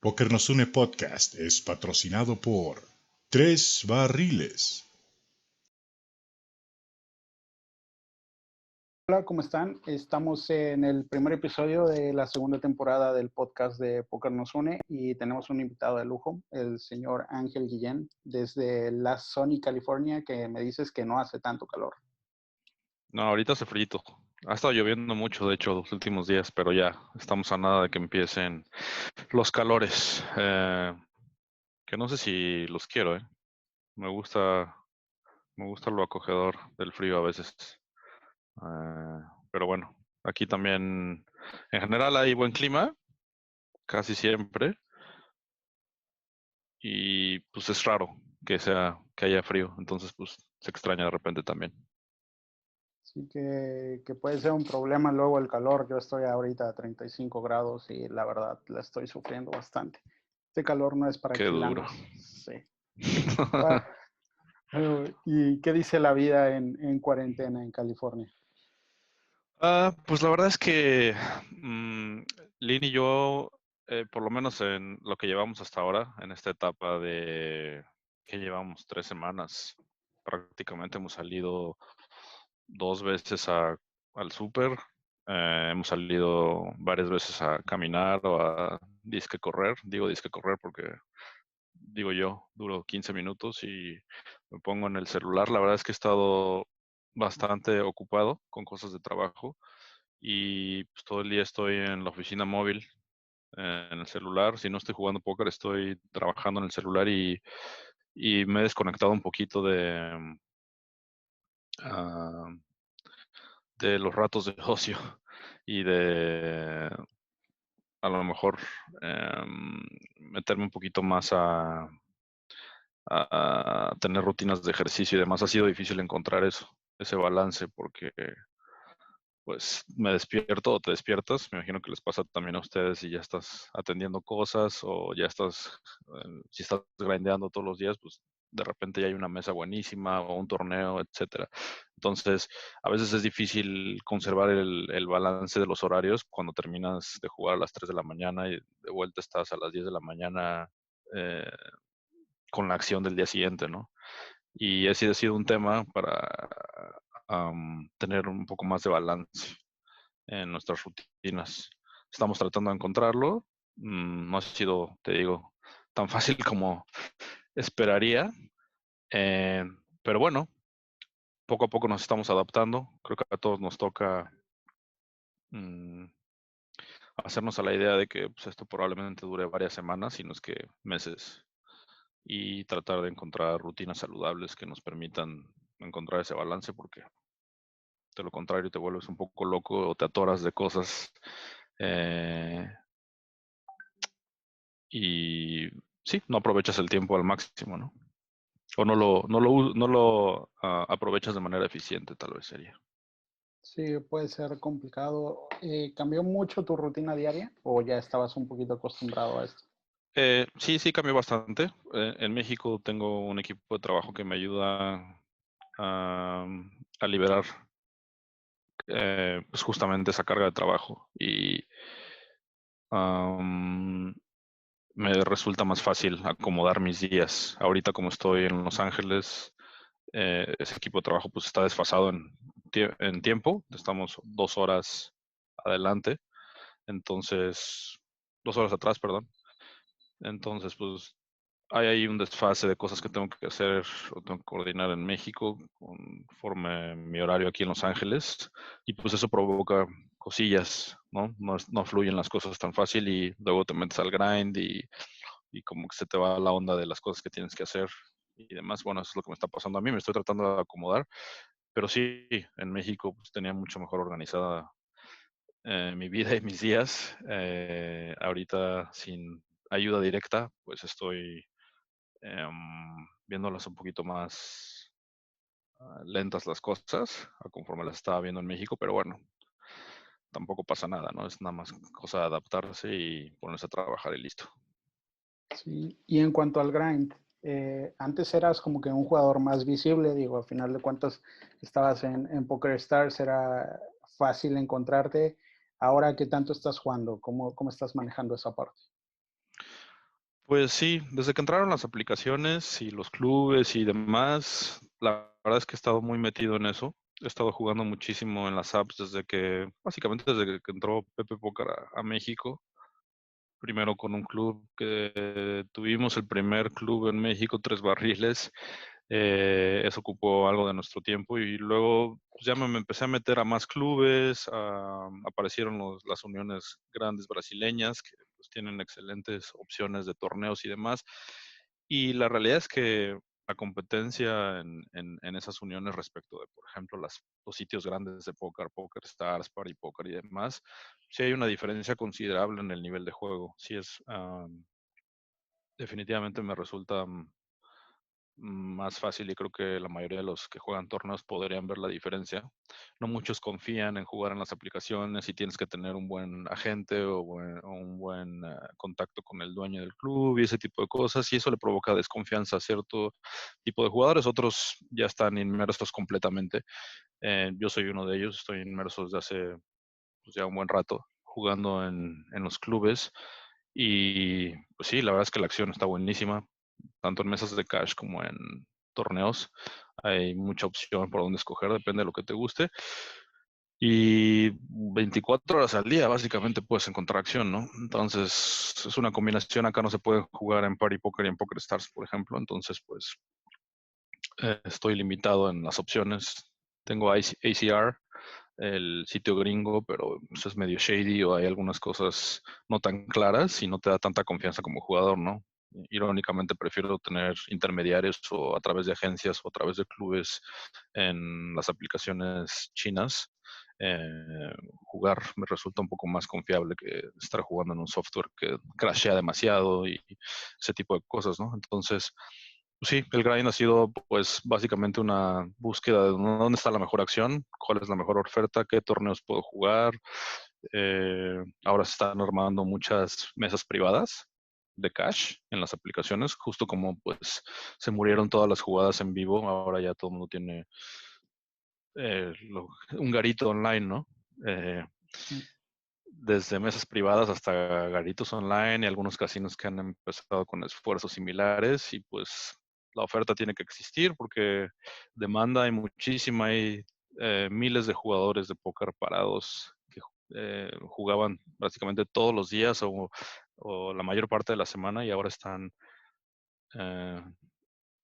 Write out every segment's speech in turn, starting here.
Póker Nos Une Podcast es patrocinado por Tres Barriles. Hola, ¿cómo están? Estamos en el primer episodio de la segunda temporada del podcast de Póker Nos Une y tenemos un invitado de lujo, el señor Ángel Guillén, desde La Sony, California, que me dices que no hace tanto calor. No, ahorita hace frío. Ha estado lloviendo mucho, de hecho, los últimos días, pero ya estamos a nada de que empiecen los calores. Que no sé si los quiero, ¿eh? Me gusta, me gusta lo acogedor del frío a veces. Eh, pero bueno, aquí también, en general hay buen clima, casi siempre, y pues es raro que haya frío, entonces pues se extraña de repente también. Así que puede ser un problema luego el calor. Yo estoy ahorita a 35 grados y la verdad la estoy sufriendo bastante. Este calor no es para Qué duro. chilangos. Sí. Ah, ¿Y qué dice la vida en cuarentena en California? Pues la verdad es que Lynn y yo, por lo menos en lo que llevamos hasta ahora, en esta etapa de que llevamos 3 semanas, prácticamente hemos salido 2 veces al súper, hemos salido varias veces a caminar o a disque correr. Digo disque correr porque digo yo, duro 15 minutos y me pongo en el celular. La verdad es que he estado bastante ocupado con cosas de trabajo y pues, todo el día estoy en la oficina móvil, en el celular. Si no estoy jugando póker, estoy trabajando en el celular y me he desconectado un poquito ah, de los ratos de ocio y de a lo mejor meterme un poquito más a tener rutinas de ejercicio y demás. Ha sido difícil encontrar ese balance porque pues me despierto o te despiertas, me imagino que les pasa también a ustedes y ya estás atendiendo cosas o ya estás, si estás grindeando todos los días, pues de repente ya hay una mesa buenísima o un torneo, etcétera. Entonces, a veces es difícil conservar el balance de los horarios cuando terminas de jugar a las 3 de la mañana y de vuelta estás a las 10 de la mañana eh, con la acción del día siguiente, ¿no? Y ese ha sido un tema para tener un poco más de balance en nuestras rutinas. Estamos tratando de encontrarlo. No ha sido, te digo, tan fácil como esperaría. eh, pero bueno, poco a poco nos estamos adaptando. Creo que a todos nos toca mm, hacernos a la idea de que pues, esto probablemente dure varias semanas, si no es que meses, y tratar de encontrar rutinas saludables que nos permitan encontrar ese balance, porque de lo contrario te vuelves un poco loco o te atoras de cosas eh, y sí, no aprovechas el tiempo al máximo, ¿no? O no lo aprovechas de manera eficiente, tal vez sería. Sí, puede ser complicado. ¿Cambió mucho tu rutina diaria o ya estabas un poquito acostumbrado a esto? Sí, cambió bastante. En México tengo un equipo de trabajo que me ayuda a liberar pues justamente esa carga de trabajo y am, me resulta más fácil acomodar mis días. Ahorita como estoy en Los Ángeles, ese equipo de trabajo pues está desfasado en tiempo. Estamos 2 horas adelante, entonces, 2 horas atrás, perdón. Entonces, pues hay ahí un desfase de cosas que tengo que hacer o tengo que coordinar en México conforme mi horario aquí en Los Ángeles y pues eso provoca cosillas, ¿no? No fluyen las cosas tan fácil y luego te metes al grind y como que se te va la onda de las cosas que tienes que hacer y demás. Bueno, eso es lo que me está pasando a mí, me estoy tratando de acomodar, pero sí, en México pues, tenía mucho mejor organizada mi vida y mis días. Ahorita sin ayuda directa, pues estoy viéndolas un poquito más lentas las cosas, a conforme las estaba viendo en México, pero bueno, tampoco pasa nada, ¿no? Es nada más cosa de adaptarse y ponerse a trabajar y listo. Sí, y en cuanto al grind, antes eras como que un jugador más visible, digo, al final de cuentas estabas en PokerStars, era fácil encontrarte. Ahora, ¿qué tanto estás jugando? ¿Cómo estás manejando esa parte? Pues sí, desde que entraron las aplicaciones y los clubes y demás, la verdad es que he estado muy metido en eso. He estado jugando muchísimo en las apps básicamente desde que entró Pepe Pócar a México. Primero con un club que tuvimos el primer club en México, Tres Barriles. Eso ocupó algo de nuestro tiempo y luego pues, ya me empecé a meter a más clubes. Aparecieron las uniones grandes brasileñas que pues, tienen excelentes opciones de torneos y demás. Y la realidad es que la competencia en esas uniones respecto de, por ejemplo, los sitios grandes de póker, Poker Stars, Party Poker y demás, sí hay una diferencia considerable en el nivel de juego. Sí definitivamente me resulta más fácil y creo que la mayoría de los que juegan torneos podrían ver la diferencia. No muchos confían en jugar en las aplicaciones y tienes que tener un buen agente o un buen contacto con el dueño del club y ese tipo de cosas y eso le provoca desconfianza a cierto tipo de jugadores. Otros ya están inmersos completamente. Yo soy uno de ellos, estoy inmerso desde hace pues, ya un buen rato jugando en los clubes. Y pues sí, la verdad es que la acción está buenísima, tanto en mesas de cash como en torneos. Hay mucha opción por dónde escoger, depende de lo que te guste. Y 24 horas al día, básicamente puedes encontrar acción, ¿no? Entonces, es una combinación. Acá no se puede jugar en Party Poker y en Poker Stars, por ejemplo. Entonces, pues, estoy limitado en las opciones. Tengo ACR, el sitio gringo, pero pues, es medio shady o hay algunas cosas no tan claras y no te da tanta confianza como jugador, ¿no? Irónicamente prefiero tener intermediarios o a través de agencias o a través de clubes en las aplicaciones chinas. Jugar me resulta un poco más confiable que estar jugando en un software que crashea demasiado y ese tipo de cosas, ¿no? Entonces, sí, el grind ha sido pues básicamente una búsqueda de dónde está la mejor acción, cuál es la mejor oferta, qué torneos puedo jugar. Ahora se están armando muchas mesas privadas de cash en las aplicaciones, justo como pues se murieron todas las jugadas en vivo, ahora ya todo el mundo tiene un garito online, ¿no? Eh, Mm. Desde mesas privadas hasta garitos online y algunos casinos que han empezado con esfuerzos similares y pues la oferta tiene que existir porque demanda hay muchísima, hay miles de jugadores de póker parados que jugaban prácticamente todos los días o la mayor parte de la semana y ahora están eh,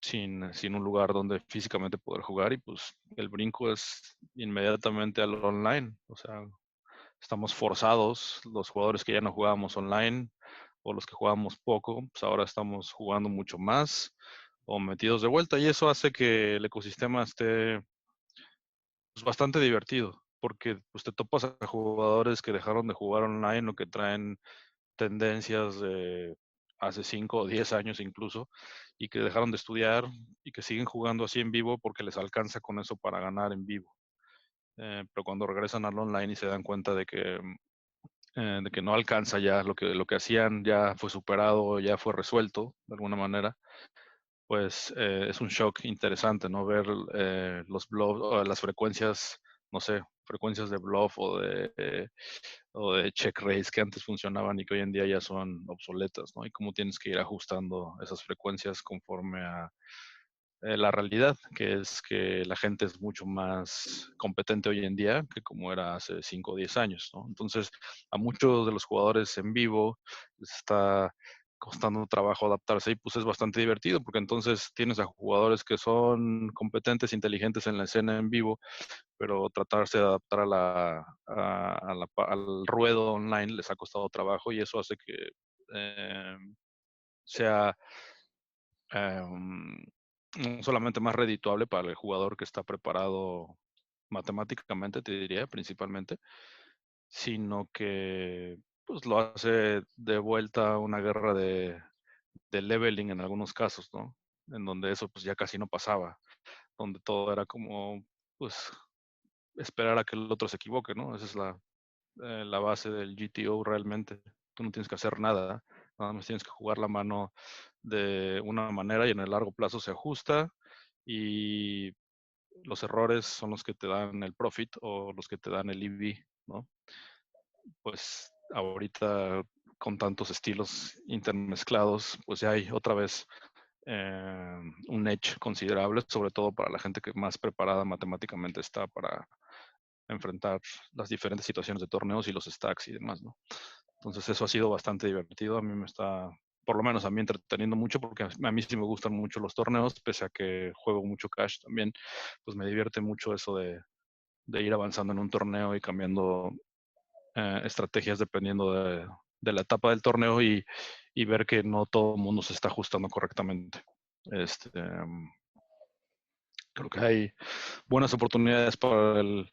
sin un lugar donde físicamente poder jugar y pues el brinco es inmediatamente al online, o sea, estamos forzados, los jugadores que ya no jugábamos online o los que jugábamos poco, pues ahora estamos jugando mucho más o metidos de vuelta y eso hace que el ecosistema esté pues, bastante divertido porque pues, te topas a jugadores que dejaron de jugar online o que traen tendencias de hace 5 o 10 años incluso y que dejaron de estudiar y que siguen jugando así en vivo porque les alcanza con eso para ganar en vivo. Pero cuando regresan al online y se dan cuenta de que no alcanza ya, lo que hacían ya fue superado, ya fue resuelto de alguna manera, pues es un shock interesante, ¿no? Ver los bluffs, o las frecuencias, no sé, frecuencias de bluff o de check raise que antes funcionaban y que hoy en día ya son obsoletas, ¿no? Y cómo tienes que ir ajustando esas frecuencias conforme a la realidad, que es que la gente es mucho más competente hoy en día que como era hace 5 o 10 años, ¿no? Entonces, a muchos de los jugadores en vivo les está costando trabajo adaptarse y pues es bastante divertido porque entonces tienes a jugadores que son competentes, inteligentes en la escena en vivo, pero tratarse de adaptar al ruedo online les ha costado trabajo y eso hace que eh, sea em, no solamente más redituable para el jugador que está preparado matemáticamente, te diría, principalmente, sino que pues lo hace de vuelta una guerra de leveling en algunos casos, ¿no? En donde eso pues ya casi no pasaba, donde todo era como pues esperar a que el otro se equivoque, ¿no? Esa es la base del GTO realmente. Tú no tienes que hacer nada, nada más tienes que jugar la mano de una manera y en el largo plazo se ajusta y los errores son los que te dan el profit o los que te dan el EV, ¿no? Pues ahorita con tantos estilos intermezclados, pues ya hay otra vez un edge considerable, sobre todo para la gente que más preparada matemáticamente está para enfrentar las diferentes situaciones de torneos y los stacks y demás, ¿no? Entonces eso ha sido bastante divertido. A mí me está, por lo menos a mí, entreteniendo mucho, porque a mí sí me gustan mucho los torneos, pese a que juego mucho Cash también, pues me divierte mucho eso de ir avanzando en un torneo y cambiando estrategias dependiendo de la etapa del torneo y ver que no todo el mundo se está ajustando correctamente. Creo que hay buenas oportunidades para el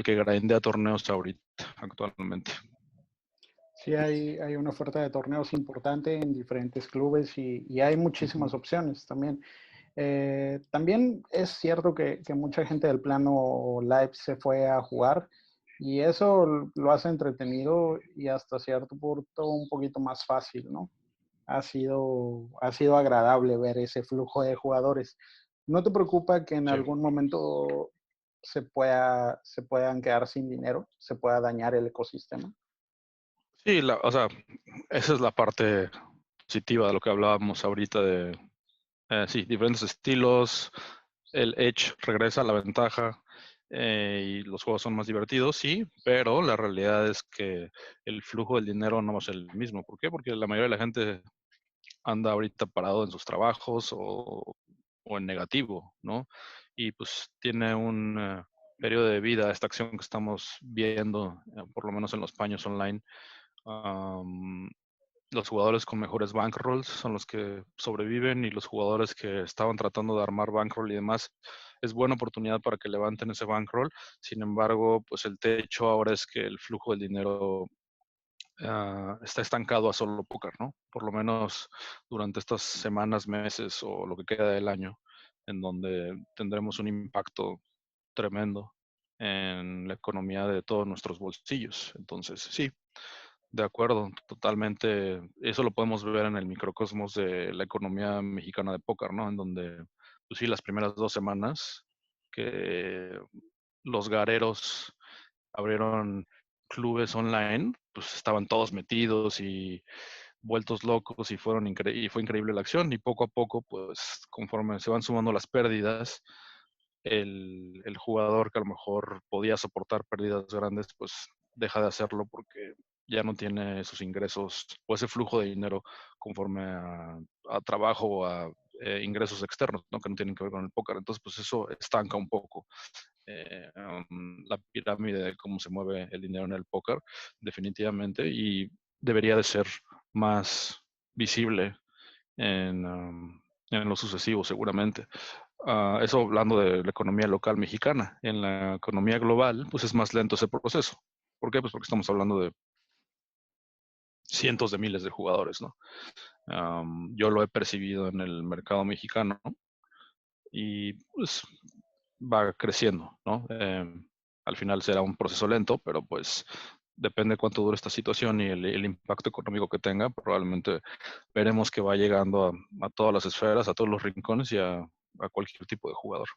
que grindea torneos ahorita, actualmente. Sí, hay una oferta de torneos importante en diferentes clubes y hay muchísimas opciones también. También es cierto que mucha gente del plano live se fue a jugar y eso lo hace entretenido y hasta cierto punto un poquito más fácil, ¿no? Ha sido agradable ver ese flujo de jugadores. ¿No te preocupa que en Sí. algún momento se puedan quedar sin dinero, se pueda dañar el ecosistema? Sí, o sea, esa es la parte positiva de lo que hablábamos ahorita de, sí, diferentes estilos, el edge regresa a la ventaja y los juegos son más divertidos, sí, pero la realidad es que el flujo del dinero no va a ser el mismo. ¿Por qué? Porque la mayoría de la gente anda ahorita parado en sus trabajos o en negativo, ¿no? Y pues tiene un periodo de vida esta acción que estamos viendo, por lo menos en los paños online. Los jugadores con mejores bankrolls son los que sobreviven y los jugadores que estaban tratando de armar bankroll y demás, es buena oportunidad para que levanten ese bankroll. Sin embargo, pues el techo ahora es que el flujo del dinero está estancado a solo póker, ¿no? Por lo menos durante estas semanas, meses o lo que queda del año, en donde tendremos un impacto tremendo en la economía de todos nuestros bolsillos. Entonces, sí, de acuerdo, totalmente. Eso lo podemos ver en el microcosmos de la economía mexicana de póker, ¿no? En donde, pues sí, las primeras 2 semanas que los gareros abrieron clubes online, pues estaban todos metidos y vueltos locos y y fue increíble la acción y poco a poco, pues conforme se van sumando las pérdidas, el jugador que a lo mejor podía soportar pérdidas grandes, pues deja de hacerlo porque ya no tiene esos ingresos o ese flujo de dinero conforme a trabajo o a ingresos externos, ¿no? Que no tienen que ver con el póker. Entonces, pues eso estanca un poco la pirámide de cómo se mueve el dinero en el póker, definitivamente, y debería de ser más visible en lo sucesivo, seguramente. Eso hablando de la economía local mexicana. En la economía global, pues es más lento ese proceso. ¿Por qué? Pues porque estamos hablando de cientos de miles de jugadores, ¿no? Yo lo he percibido en el mercado mexicano, ¿no? Y pues va creciendo, ¿no? Al final será un proceso lento, pero pues depende cuánto dure esta situación y el impacto económico que tenga, probablemente veremos que va llegando a todas las esferas, a todos los rincones y a cualquier tipo de jugador.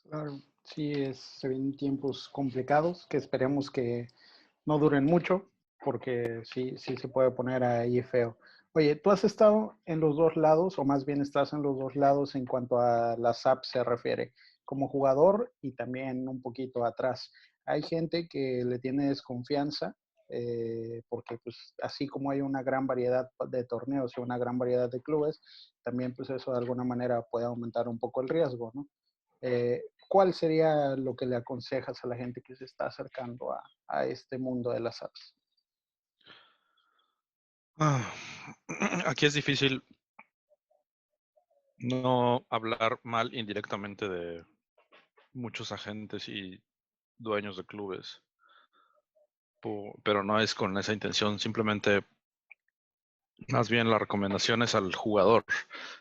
Claro, sí, se vienen tiempos complicados que esperemos que no duren mucho, porque sí se puede poner ahí feo. Oye, tú has estado en los dos lados, o más bien estás en los dos lados en cuanto a las apps se refiere, como jugador y también un poquito atrás. Hay gente que le tiene desconfianza, porque pues así como hay una gran variedad de torneos y una gran variedad de clubes, también pues eso de alguna manera puede aumentar un poco el riesgo, ¿no? ¿Cuál sería lo que le aconsejas a la gente que se está acercando a este mundo de las apps? Aquí es difícil no hablar mal indirectamente de muchos agentes y dueños de clubes, pero no es con esa intención, simplemente más bien la recomendación es al jugador.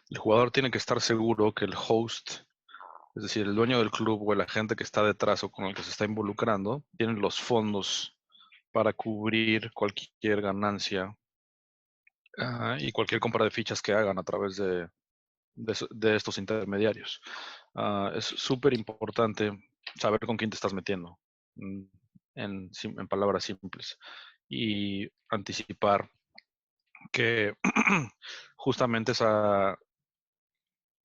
El jugador tiene que estar seguro que el host, es decir, el dueño del club o el agente que está detrás o con el que se está involucrando, tienen los fondos para cubrir cualquier ganancia y cualquier compra de fichas que hagan a través de estos intermediarios. Es súper importante saber con quién te estás metiendo, en palabras simples, y anticipar que justamente esa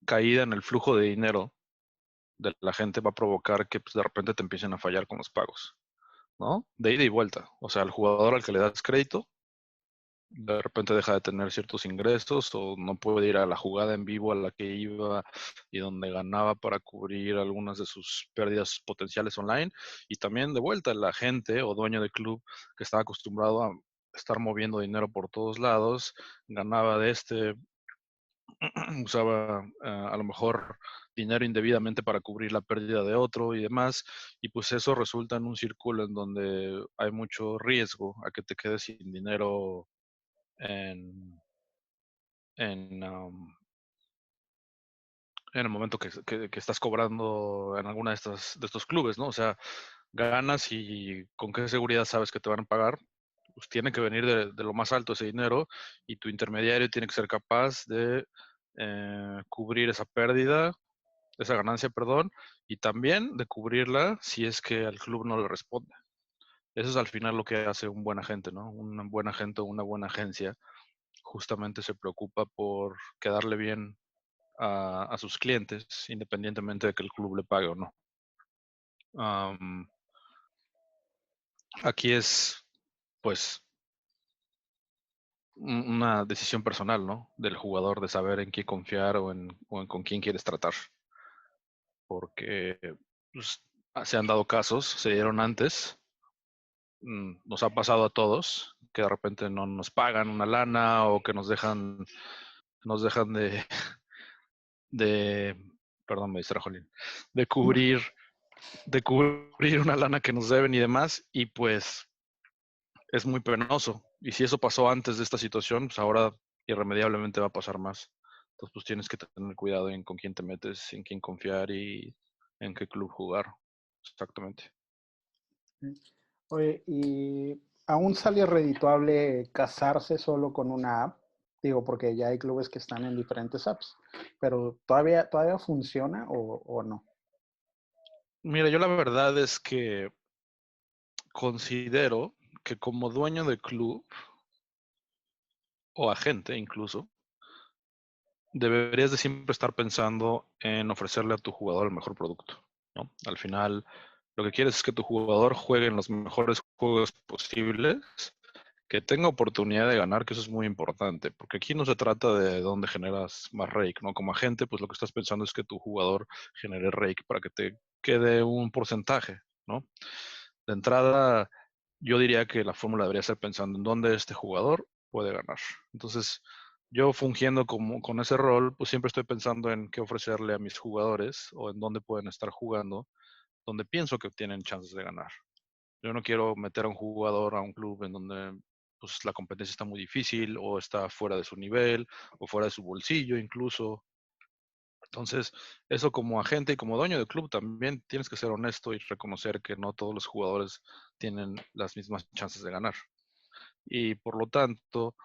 caída en el flujo de dinero de la gente va a provocar que pues, de repente te empiecen a fallar con los pagos, ¿no? De ida y vuelta. O sea, el jugador al que le das crédito, de repente deja de tener ciertos ingresos o no puede ir a la jugada en vivo a la que iba y donde ganaba para cubrir algunas de sus pérdidas potenciales online. Y también de vuelta, la gente o dueño de club que estaba acostumbrado a estar moviendo dinero por todos lados, ganaba de usaba a lo mejor dinero indebidamente para cubrir la pérdida de otro y demás, y pues eso resulta en un círculo en donde hay mucho riesgo a que te quedes sin dinero en, en, en el momento que estás cobrando en alguna de estos clubes, ¿no? O sea, ganas y con qué seguridad sabes que te van a pagar. Pues tiene que venir de lo más alto ese dinero y tu intermediario tiene que ser capaz de cubrir esa pérdida, esa ganancia, perdón, y también de cubrirla si es que al club no le responde. Eso es al final lo que hace un buen agente, ¿no? Un buen agente o una buena agencia justamente se preocupa por quedarle bien a sus clientes, independientemente de que el club le pague o no. Aquí es, pues, una decisión personal, ¿no? Del jugador de saber en quién confiar o en con quién quieres tratar. Porque pues, se han dado casos, se dieron antes, nos ha pasado a todos, que de repente no nos pagan una lana o que nos dejan de, de perdón, me distrajo Lin, de cubrir, de cubrir una lana que nos deben y demás, y pues es muy penoso. Y si eso pasó antes de esta situación, pues ahora irremediablemente va a pasar más. Entonces, pues tienes que tener cuidado en con quién te metes, en quién confiar y en qué club jugar. Exactamente. Oye, ¿y aún sale redituable casarse solo con una app? Digo, porque ya hay clubes que están en diferentes apps, pero ¿todavía funciona o no? Mira, yo la verdad es que considero que como dueño de club o agente incluso, deberías de siempre estar pensando en ofrecerle a tu jugador el mejor producto, ¿no? Al final, lo que quieres es que tu jugador juegue en los mejores juegos posibles, que tenga oportunidad de ganar, que eso es muy importante, porque aquí no se trata de dónde generas más rake, ¿no? Como agente, pues lo que estás pensando es que tu jugador genere rake para que te quede un porcentaje, ¿no? De entrada, yo diría que la fórmula debería ser pensando en dónde este jugador puede ganar. Entonces, yo fungiendo como con ese rol, pues siempre estoy pensando en qué ofrecerle a mis jugadores o en dónde pueden estar jugando, donde pienso que tienen chances de ganar. Yo no quiero meter a un jugador a un club en donde pues, la competencia está muy difícil o está fuera de su nivel o fuera de su bolsillo incluso. Entonces, eso como agente y como dueño del club también tienes que ser honesto y reconocer que no todos los jugadores tienen las mismas chances de ganar. Y por lo tanto,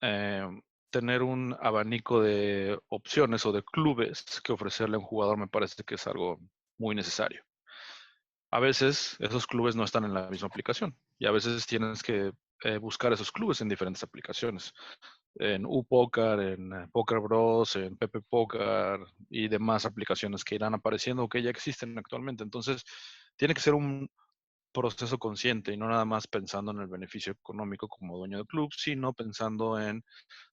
eh, tener un abanico de opciones o de clubes que ofrecerle a un jugador me parece que es algo muy necesario. A veces esos clubes no están en la misma aplicación y a veces tienes que buscar esos clubes en diferentes aplicaciones. En UPoker, en Poker Bros, en Pepe Poker y demás aplicaciones que irán apareciendo o que ya existen actualmente. Entonces, tiene que ser un proceso consciente y no nada más pensando en el beneficio económico como dueño del club, sino pensando en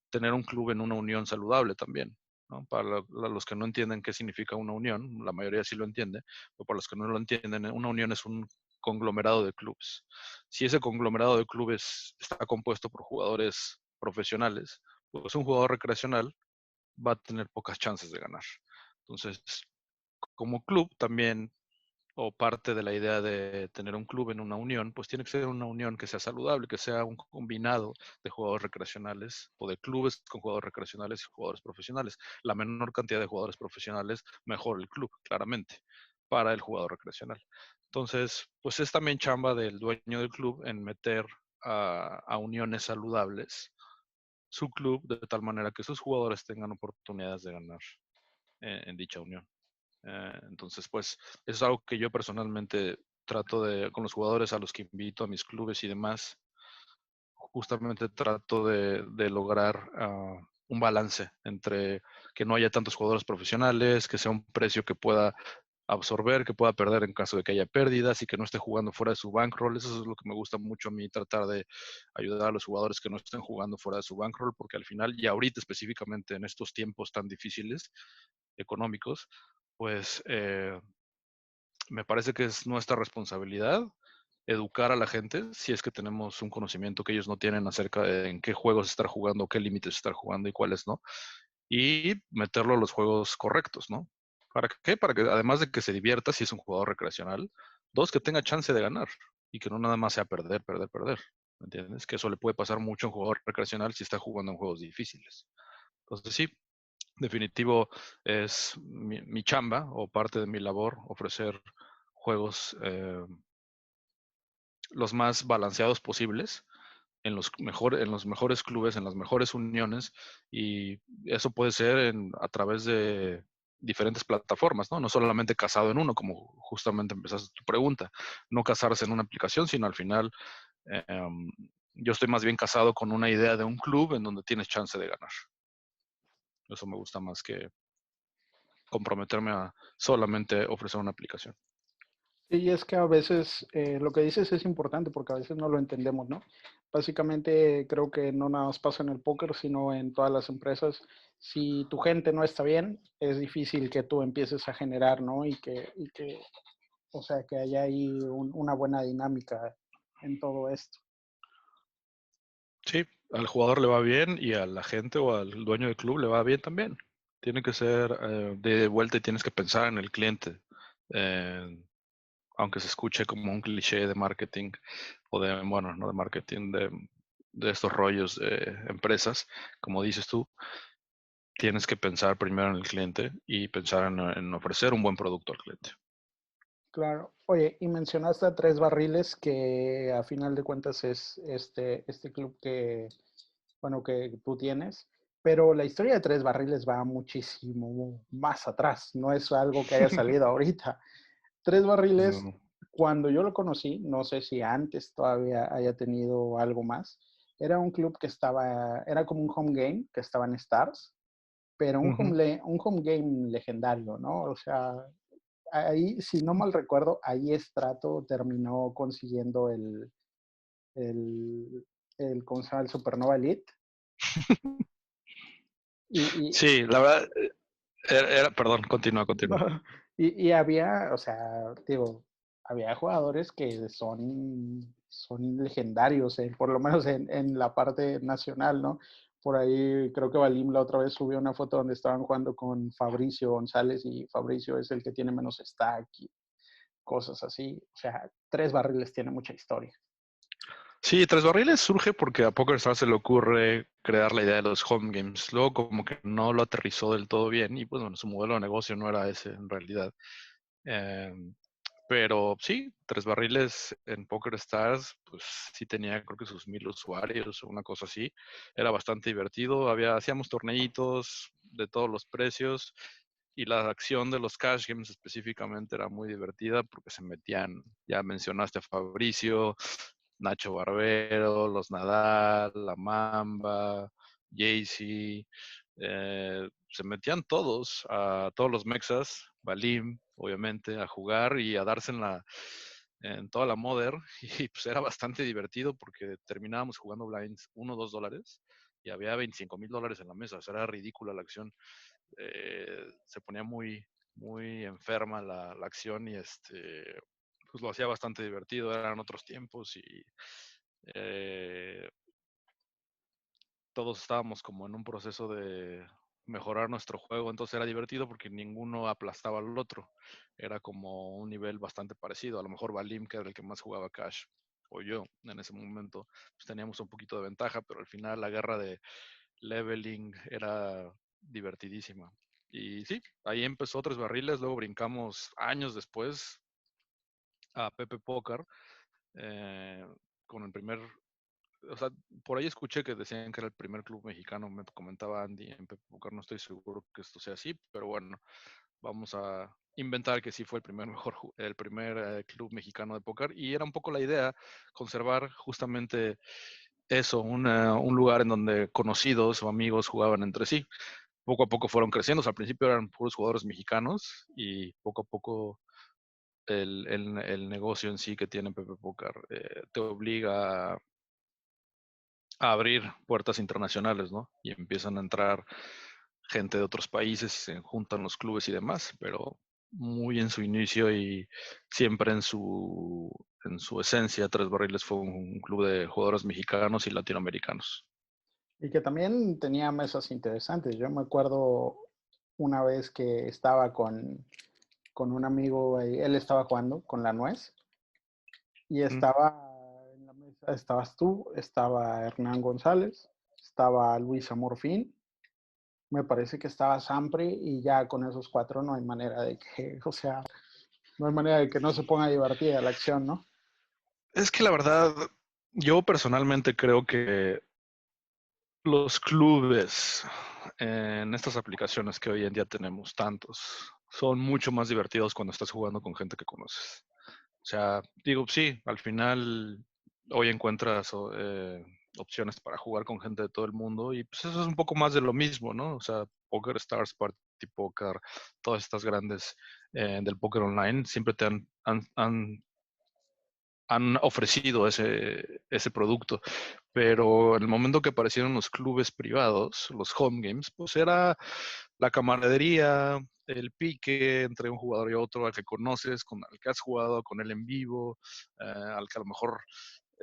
tener un club en una unión saludable también, ¿no? Para los que no entienden qué significa una unión, la mayoría sí lo entiende, pero para los que no lo entienden, una unión es un conglomerado de clubes. Si ese conglomerado de clubes está compuesto por jugadores profesionales, pues un jugador recreacional va a tener pocas chances de ganar. Entonces, como club también o parte de la idea de tener un club en una unión, pues tiene que ser una unión que sea saludable, que sea un combinado de jugadores recreacionales o de clubes con jugadores recreacionales y jugadores profesionales. La menor cantidad de jugadores profesionales, mejor el club, claramente, para el jugador recreacional. Entonces, pues es también chamba del dueño del club en meter a uniones saludables su club de tal manera que sus jugadores tengan oportunidades de ganar en dicha unión. Entonces, pues, eso es algo que yo personalmente trato de, con los jugadores a los que invito a mis clubes y demás, justamente trato de lograr un balance entre que no haya tantos jugadores profesionales, que sea un precio que pueda absorber, que pueda perder en caso de que haya pérdidas y que no esté jugando fuera de su bankroll. Eso es lo que me gusta mucho a mí, tratar de ayudar a los jugadores que no estén jugando fuera de su bankroll, porque al final, y ahorita específicamente en estos tiempos tan difíciles económicos, pues me parece que es nuestra responsabilidad educar a la gente si es que tenemos un conocimiento que ellos no tienen acerca de en qué juegos estar jugando, qué límites estar jugando y cuáles no, y meterlo a los juegos correctos, ¿no? ¿Para qué? Para que además de que se divierta si es un jugador recreacional, dos, que tenga chance de ganar y que no nada más sea perder, perder, perder. ¿Me entiendes? Que eso le puede pasar mucho a un jugador recreacional si está jugando en juegos difíciles. Entonces sí, definitivo es mi chamba o parte de mi labor ofrecer juegos los más balanceados posibles en los mejores clubes, en las mejores uniones, y eso puede ser a través de diferentes plataformas, ¿no? No solamente casado en uno, como justamente empezaste tu pregunta, no casarse en una aplicación, sino al final em, yo estoy más bien casado con una idea de un club en donde tienes chance de ganar. Eso me gusta más que comprometerme a solamente ofrecer una aplicación. Sí, es que a veces lo que dices es importante porque a veces no lo entendemos, ¿no? Básicamente creo que no nada más pasa en el póker, sino en todas las empresas. Si tu gente no está bien, es difícil que tú empieces a generar, ¿no? Y que o sea, que haya ahí una buena dinámica en todo esto. Sí, al jugador le va bien y a la gente o al dueño del club le va bien también. Tiene que ser de vuelta y tienes que pensar en el cliente. Eh, aunque se escuche como un cliché de marketing o de, bueno, no de marketing, de estos rollos de empresas, como dices tú, tienes que pensar primero en el cliente y pensar en ofrecer un buen producto al cliente. Claro. Oye, y mencionaste a Tres Barriles, que a final de cuentas es este club que, bueno, que tú tienes, pero la historia de Tres Barriles va muchísimo más atrás, no es algo que haya salido ahorita. Tres Barriles, No. cuando yo lo conocí, no sé si antes todavía haya tenido algo más, era un club que era como un home game que estaba en Stars, pero Ujú. un home game legendario, ¿no? O sea, ahí, si no mal recuerdo, ahí Strato terminó consiguiendo el, ¿cómo se llama? El Supernova Elite. Y, Sí, la verdad, perdón, continúa, continúa. y había, o sea, digo, había jugadores que son legendarios, por lo menos en la parte nacional, ¿no? Por ahí creo que Valim la otra vez subió una foto donde estaban jugando con Fabricio González y Fabricio es el que tiene menos stack y cosas así. O sea, Tres Barriles tiene mucha historia. Sí, Tres Barriles surge porque a PokerStars se le ocurre crear la idea de los home games. Luego como que no lo aterrizó del todo bien y pues bueno, su modelo de negocio no era ese en realidad. Em, pero sí, Tres Barriles en PokerStars pues sí tenía creo que sus 1000 usuarios o una cosa así. Era bastante divertido. Hacíamos torneitos de todos los precios y la acción de los cash games específicamente era muy divertida porque se metían, ya mencionaste a Fabricio, Nacho Barbero, los Nadal, la Mamba, Jaycee, se metían todos, a todos los mexas, Balim, obviamente, a jugar y a darse en toda la Mother. Y pues era bastante divertido porque terminábamos jugando blinds $1 o $2 y había $25,000 en la mesa. O sea, era ridícula la acción. Se ponía muy, muy enferma la acción y pues lo hacía bastante divertido. Eran otros tiempos y eh, todos estábamos como en un proceso de mejorar nuestro juego, entonces era divertido porque ninguno aplastaba al otro. Era como un nivel bastante parecido. A lo mejor Valim, que era el que más jugaba Cash, o yo en ese momento, pues teníamos un poquito de ventaja, pero al final la guerra de leveling era divertidísima. Y sí, ahí empezó Tres Barriles, luego brincamos años después a Pepe Póker, eh, con el primer, o sea, por ahí escuché que decían que era el primer club mexicano, me comentaba Andy en Pepe Póker, no estoy seguro que esto sea así, pero bueno, vamos a inventar que sí fue el primer club mexicano de póker y era un poco la idea conservar justamente eso, un lugar en donde conocidos o amigos jugaban entre sí. Poco a poco fueron creciendo. O sea, al principio eran puros jugadores mexicanos y poco a poco el negocio en sí que tiene Pepe Pócar te obliga a abrir puertas internacionales, ¿no? Y empiezan a entrar gente de otros países, se juntan los clubes y demás, pero muy en su inicio y siempre en su esencia, Tres Barriles fue un club de jugadores mexicanos y latinoamericanos. Y que también tenía mesas interesantes. Yo me acuerdo una vez que estaba con un amigo, él estaba jugando con la nuez y Mm. estaba en la mesa, estabas tú, estaba Hernán González, estaba Luis Amorfín, me parece que estaba Sampri y ya con esos cuatro no hay manera de que, o sea, no hay manera de que no se ponga divertida la acción, ¿no? Es que la verdad, yo personalmente creo que los clubes en estas aplicaciones que hoy en día tenemos, tantos, son mucho más divertidos cuando estás jugando con gente que conoces. O sea, digo, sí, al final hoy encuentras opciones para jugar con gente de todo el mundo y pues eso es un poco más de lo mismo, ¿no? O sea, Poker Stars, Party Poker, todas estas grandes del póker online siempre te han ofrecido ese producto, pero en el momento que aparecieron los clubes privados, los home games, pues era la camaradería, el pique entre un jugador y otro, al que conoces, con al que has jugado con él en vivo, al que a lo mejor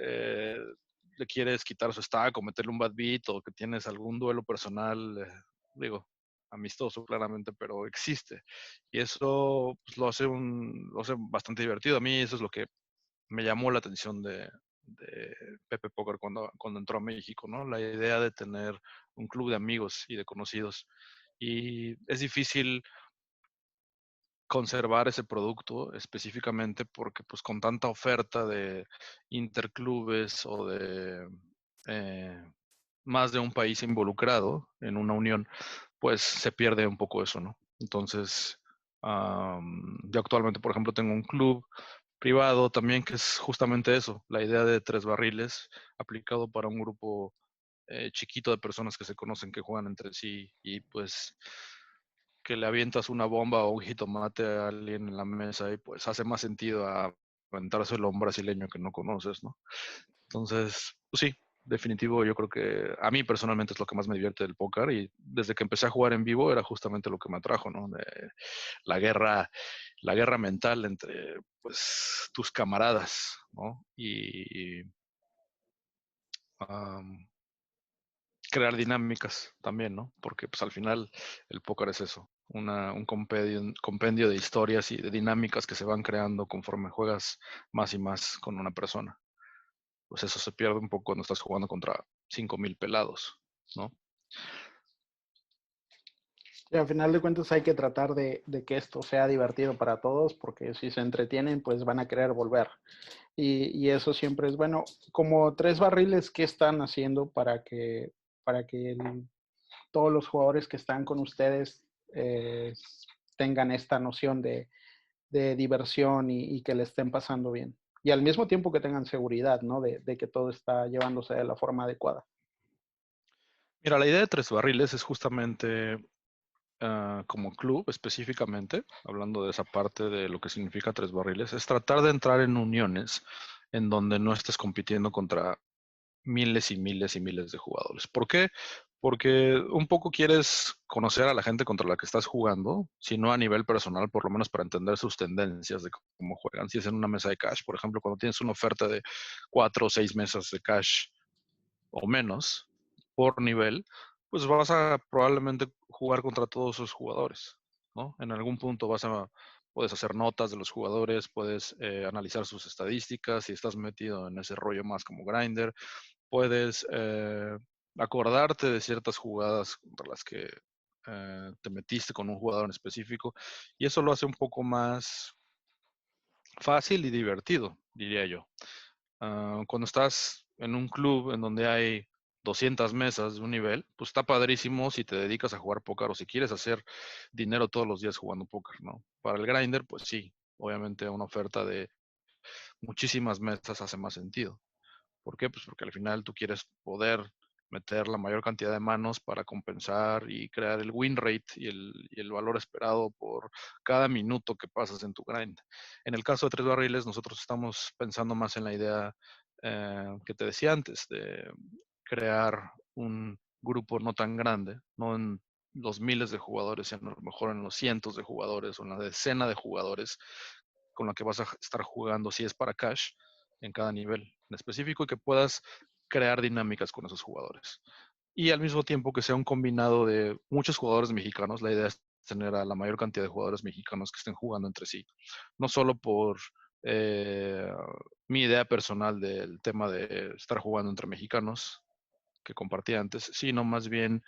eh, le quieres quitar su stack o meterle un bad beat o que tienes algún duelo personal, digo, amistoso claramente, pero existe. Y eso pues, lo hace bastante divertido. A mí eso es lo que me llamó la atención de Pepe Póker cuando entró a México, ¿no? La idea de tener un club de amigos y de conocidos. Y es difícil conservar ese producto específicamente porque pues con tanta oferta de interclubes o de eh, más de un país involucrado en una unión, pues se pierde un poco eso, ¿no? Entonces, yo actualmente, por ejemplo, tengo un club privado también que es justamente eso, la idea de Tres Barriles aplicado para un grupo chiquito de personas que se conocen, que juegan entre sí y pues que le avientas una bomba o un jitomate a alguien en la mesa y pues hace más sentido a aventárselo a un brasileño que no conoces, ¿no? Entonces, pues sí, definitivo, yo creo que a mí personalmente es lo que más me divierte del póker y desde que empecé a jugar en vivo era justamente lo que me atrajo, ¿no? La guerra, la guerra mental entre, pues, tus camaradas, ¿no? Y am, crear dinámicas también, ¿no? Porque, pues, al final el póker es eso, un compendio de historias y de dinámicas que se van creando conforme juegas más y más con una persona. Pues eso se pierde un poco cuando estás jugando contra 5,000 pelados, ¿no? Y al final de cuentas hay que tratar de que esto sea divertido para todos, porque si se entretienen, pues van a querer volver. Y eso siempre es bueno. Como Tres Barriles, ¿qué están haciendo para que todos los jugadores que están con ustedes eh, tengan esta noción de diversión y que le estén pasando bien? Y al mismo tiempo que tengan seguridad, ¿no? De que todo está llevándose de la forma adecuada. Mira, la idea de Tres Barriles es justamente como club específicamente, hablando de esa parte de lo que significa Tres Barriles, es tratar de entrar en uniones en donde no estés compitiendo contra miles y miles y miles de jugadores. ¿Por qué? Porque un poco quieres conocer a la gente contra la que estás jugando, si no a nivel personal, por lo menos para entender sus tendencias de cómo juegan. Si es en una mesa de cash, por ejemplo, cuando tienes una oferta de 4 o 6 mesas de cash o menos por nivel, pues vas a probablemente jugar contra todos esos jugadores, ¿no? En algún punto puedes hacer notas de los jugadores, puedes analizar sus estadísticas, si estás metido en ese rollo más como grinder, puedes acordarte de ciertas jugadas contra las que te metiste con un jugador en específico y eso lo hace un poco más fácil y divertido, diría yo. Cuando estás en un club en donde hay 200 mesas de un nivel, pues está padrísimo si te dedicas a jugar póker o si quieres hacer dinero todos los días jugando póker, ¿no? Para el grinder, pues sí, obviamente una oferta de muchísimas mesas hace más sentido. ¿Por qué? Pues porque al final tú quieres poder meter la mayor cantidad de manos para compensar y crear el win rate y el valor esperado por cada minuto que pasas en tu grind. En el caso de Tres Barriles, nosotros estamos pensando más en la idea que te decía antes, de crear un grupo no tan grande, no en los miles de jugadores, sino a lo mejor en los cientos de jugadores o en la decena de jugadores con la que vas a estar jugando, si es para cash, en cada nivel en específico, y que puedas crear dinámicas con esos jugadores. Y al mismo tiempo que sea un combinado de muchos jugadores mexicanos, la idea es tener a la mayor cantidad de jugadores mexicanos que estén jugando entre sí. No solo por eh, mi idea personal del tema de estar jugando entre mexicanos que compartí antes, sino más bien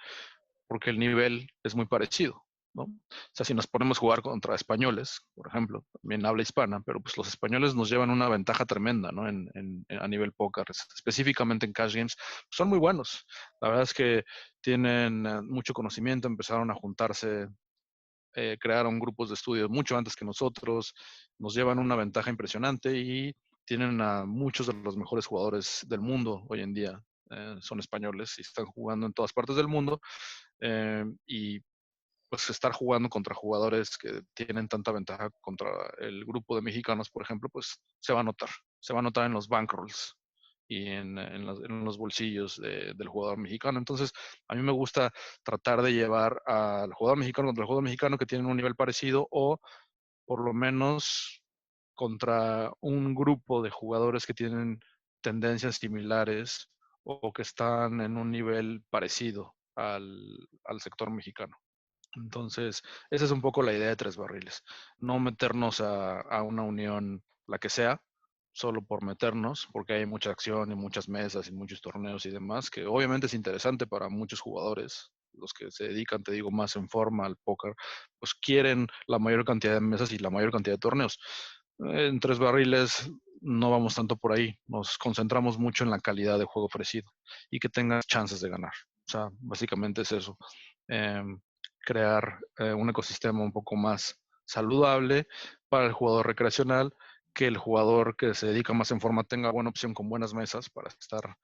porque el nivel es muy parecido, ¿no? O sea, si nos ponemos a jugar contra españoles, por ejemplo, también habla hispana, pero pues los españoles nos llevan una ventaja tremenda, ¿no? A nivel póker, específicamente en cash games, son muy buenos. La verdad es que tienen mucho conocimiento, empezaron a juntarse, crearon grupos de estudio mucho antes que nosotros, nos llevan una ventaja impresionante y tienen a muchos de los mejores jugadores del mundo hoy en día. Son españoles y están jugando en todas partes del mundo. Y pues estar jugando contra jugadores que tienen tanta ventaja contra el grupo de mexicanos, por ejemplo, pues se va a notar. Se va a notar en los bankrolls y en los bolsillos del jugador mexicano. Entonces, a mí me gusta tratar de llevar al jugador mexicano contra el jugador mexicano que tienen un nivel parecido o por lo menos contra un grupo de jugadores que tienen tendencias similares o que están en un nivel parecido al sector mexicano. Entonces, esa es un poco la idea de Tres Barriles. No meternos a una unión, la que sea, solo por meternos, porque hay mucha acción y muchas mesas y muchos torneos y demás, que obviamente es interesante para muchos jugadores. Los que se dedican, te digo, más en forma al póker, pues quieren la mayor cantidad de mesas y la mayor cantidad de torneos. En Tres Barriles no vamos tanto por ahí, nos concentramos mucho en la calidad de juego ofrecido y que tengas chances de ganar. O sea, básicamente es eso. Em, Crear un ecosistema un poco más saludable para el jugador recreacional, que el jugador que se dedica más en forma tenga buena opción con buenas mesas para estar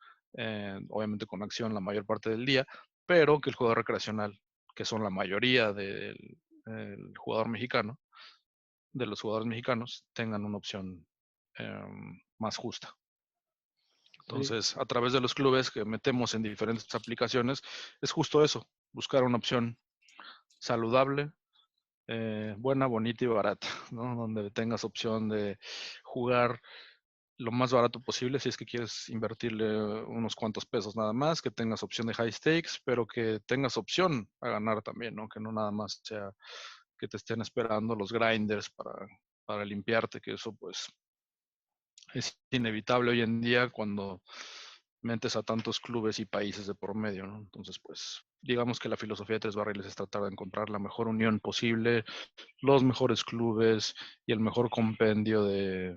obviamente con acción la mayor parte del día, pero que el jugador recreacional, que son la mayoría del jugador mexicano, de los jugadores mexicanos, tengan una opción más justa. Entonces, a través de los clubes que metemos en diferentes aplicaciones, es justo eso, buscar una opción saludable, buena, bonita y barata, ¿no? Donde tengas opción de jugar lo más barato posible si es que quieres invertirle unos cuantos pesos nada más, que tengas opción de high stakes, pero que tengas opción a ganar también, ¿no? Que no nada más sea que te estén esperando los grinders para limpiarte, que eso pues es inevitable hoy en día cuando metes a tantos clubes y países de por medio, ¿no? Entonces, pues, digamos que la filosofía de Tres Barriles es tratar de encontrar la mejor unión posible, los mejores clubes y el mejor compendio de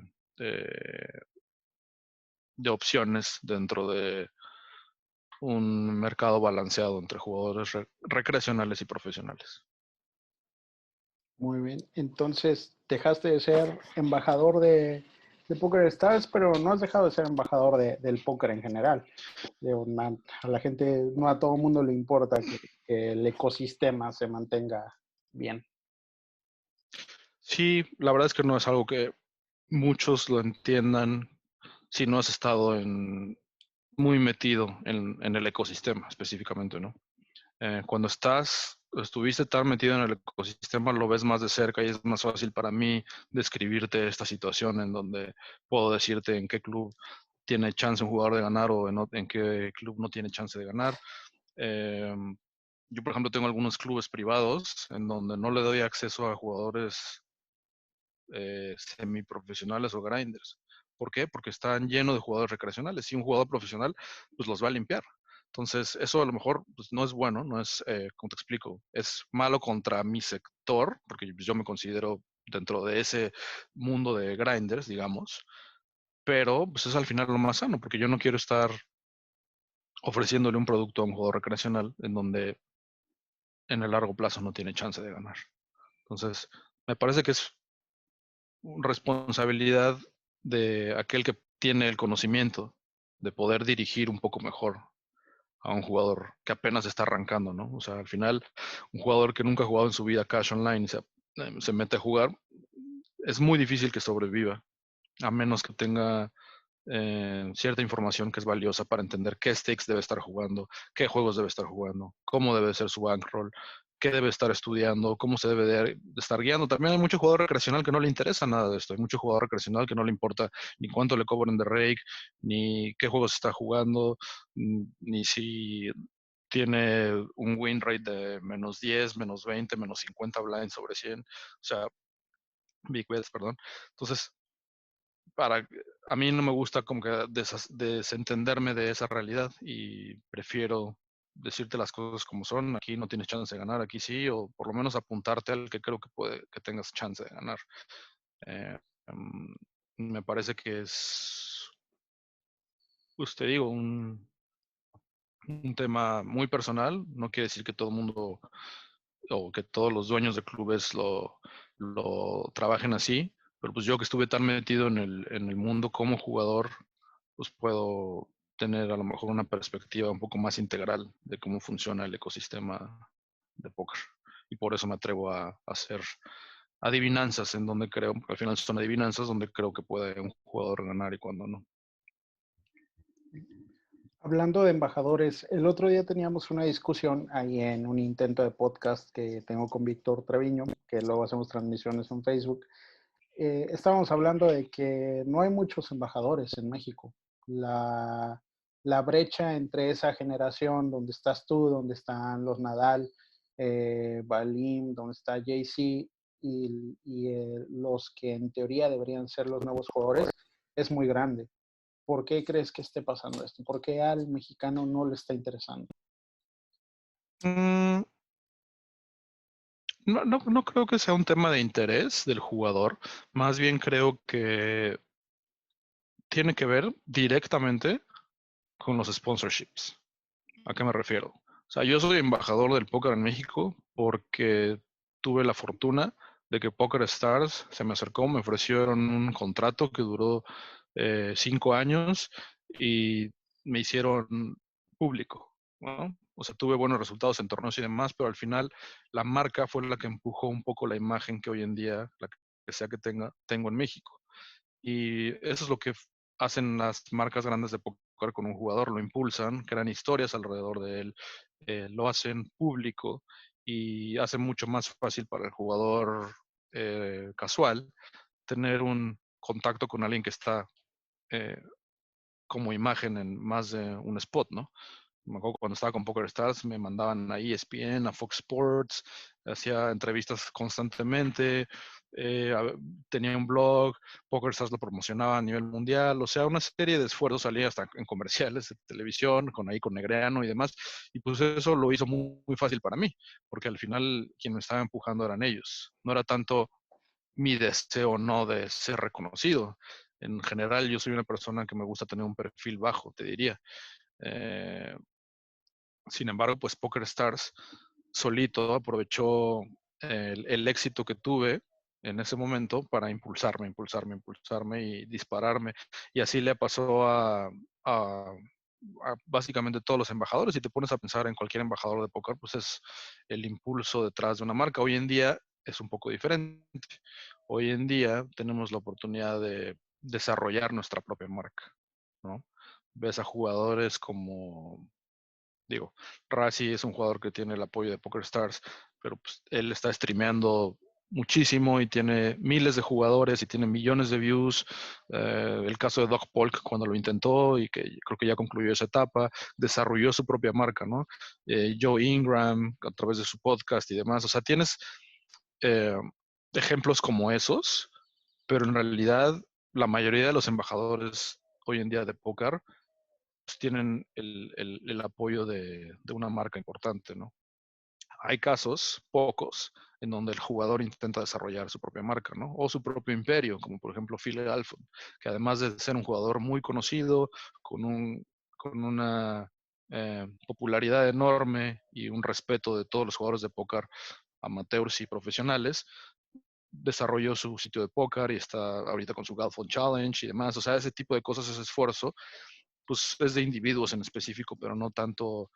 opciones dentro de un mercado balanceado entre jugadores recreacionales y profesionales. Muy bien. Entonces, dejaste de ser embajador de Poker Stars, pero no has dejado de ser embajador del póker en general. A la gente, no a todo el mundo le importa que el ecosistema se mantenga bien. Sí, la verdad es que no es algo que muchos lo entiendan si no has estado muy metido en el ecosistema específicamente, ¿no? Cuando estuviste tan metido en el ecosistema, lo ves más de cerca y es más fácil para mí describirte esta situación en donde puedo decirte en qué club tiene chance un jugador de ganar o en qué club no tiene chance de ganar. Eh, yo, por ejemplo, tengo algunos clubes privados en donde no le doy acceso a jugadores semiprofesionales o grinders. ¿Por qué? Porque están llenos de jugadores recreacionales. Si un jugador profesional, pues los va a limpiar. Entonces, eso a lo mejor pues, no es bueno, no es, como te explico, es malo contra mi sector, porque yo me considero dentro de ese mundo de grinders, digamos, pero pues es al final lo más sano, porque yo no quiero estar ofreciéndole un producto a un jugador recreacional en donde en el largo plazo no tiene chance de ganar. Entonces, me parece que es responsabilidad de aquel que tiene el conocimiento de poder dirigir un poco mejor a un jugador que apenas está arrancando, ¿no? O sea, al final, un jugador que nunca ha jugado en su vida Cash Online se mete a jugar, es muy difícil que sobreviva, a menos que tenga cierta información que es valiosa para entender qué stakes debe estar jugando, qué juegos debe estar jugando, cómo debe ser su bankroll, qué debe estar estudiando, cómo se debe de estar guiando. También hay mucho jugador recreacional que no le interesa nada de esto. Hay mucho jugador recreacional que no le importa ni cuánto le cobren de rake, ni qué juegos está jugando, ni si tiene un win rate de -10, -20, -50 blind sobre 100. O sea, big bets, perdón. Entonces, a mí no me gusta como que desentenderme de esa realidad y prefiero decirte las cosas como son. Aquí no tienes chance de ganar, aquí sí, o por lo menos apuntarte al que creo que puede que tengas chance de ganar. Eh, em, Me parece que es, pues te digo, un tema muy personal. No quiere decir que todo el mundo o que todos los dueños de clubes lo trabajen así, pero pues yo que estuve tan metido en el mundo como jugador, pues puedo tener a lo mejor una perspectiva un poco más integral de cómo funciona el ecosistema de póker. Y por eso me atrevo a hacer adivinanzas en donde creo, porque al final son adivinanzas donde creo que puede un jugador ganar y cuando no. Hablando de embajadores, el otro día teníamos una discusión ahí en un intento de podcast que tengo con Víctor Treviño, que luego hacemos transmisiones en Facebook. Estábamos hablando de que no hay muchos embajadores en México. La brecha entre esa generación donde estás tú, donde están los Nadal, Balim, donde está Jay-Z y los que en teoría deberían ser los nuevos jugadores, es muy grande. ¿Por qué crees que esté pasando esto? ¿Por qué al mexicano no le está interesando? Mm, no creo que sea un tema de interés del jugador, más bien creo que tiene que ver directamente con los sponsorships. ¿A qué me refiero? O sea, yo soy embajador del póker en México porque tuve la fortuna de que Poker Stars se me acercó, me ofrecieron un contrato que duró 5 años y me hicieron público, ¿no? O sea, tuve buenos resultados en torneos y demás, pero al final la marca fue la que empujó un poco la imagen que hoy en día, la que sea que tengo en México. Y eso es lo que hacen las marcas grandes de póker con un jugador, lo impulsan, crean historias alrededor de él, lo hacen público y hace mucho más fácil para el jugador casual tener un contacto con alguien que está eh, como imagen en más de un spot, ¿no? Me acuerdo cuando estaba con PokerStars, me mandaban a ESPN, a Fox Sports, hacía entrevistas constantemente, eh, tenía un blog, PokerStars lo promocionaba a nivel mundial, o sea, una serie de esfuerzos, salía hasta en comerciales de televisión, con Negreano y demás, y pues eso lo hizo muy fácil para mí, porque al final quien me estaba empujando eran ellos, no era tanto mi deseo no de ser reconocido. En general, yo soy una persona que me gusta tener un perfil bajo, te diría. Eh, Sin embargo, pues PokerStars solito aprovechó el éxito que tuve en ese momento para impulsarme y dispararme. Y así le pasó a básicamente todos los embajadores. Si te pones a pensar en cualquier embajador de póker, pues es el impulso detrás de una marca. Hoy en día es un poco diferente. Hoy en día tenemos la oportunidad de desarrollar nuestra propia marca, ¿no? Ves a jugadores como, digo, Razi es un jugador que tiene el apoyo de PokerStars, pero pues, él está streameando muchísimo y tiene miles de jugadores y tiene millones de views. El caso de Doug Polk cuando lo intentó y que creo que ya concluyó esa etapa, desarrolló su propia marca, ¿no? Joe Ingram a través de su podcast y demás. O sea, tienes eh, ejemplos como esos, pero en realidad la mayoría de los embajadores hoy en día de póker pues, tienen el apoyo de una marca importante, ¿no? Hay casos, pocos, en donde el jugador intenta desarrollar su propia marca, ¿no? O su propio imperio, como por ejemplo Phil Alford, que además de ser un jugador muy conocido, con una popularidad enorme y un respeto de todos los jugadores de póker amateurs y profesionales, desarrolló su sitio de póker y está ahorita con su Galfond Challenge y demás. O sea, ese tipo de cosas, ese esfuerzo, pues es de individuos en específico, pero no tanto,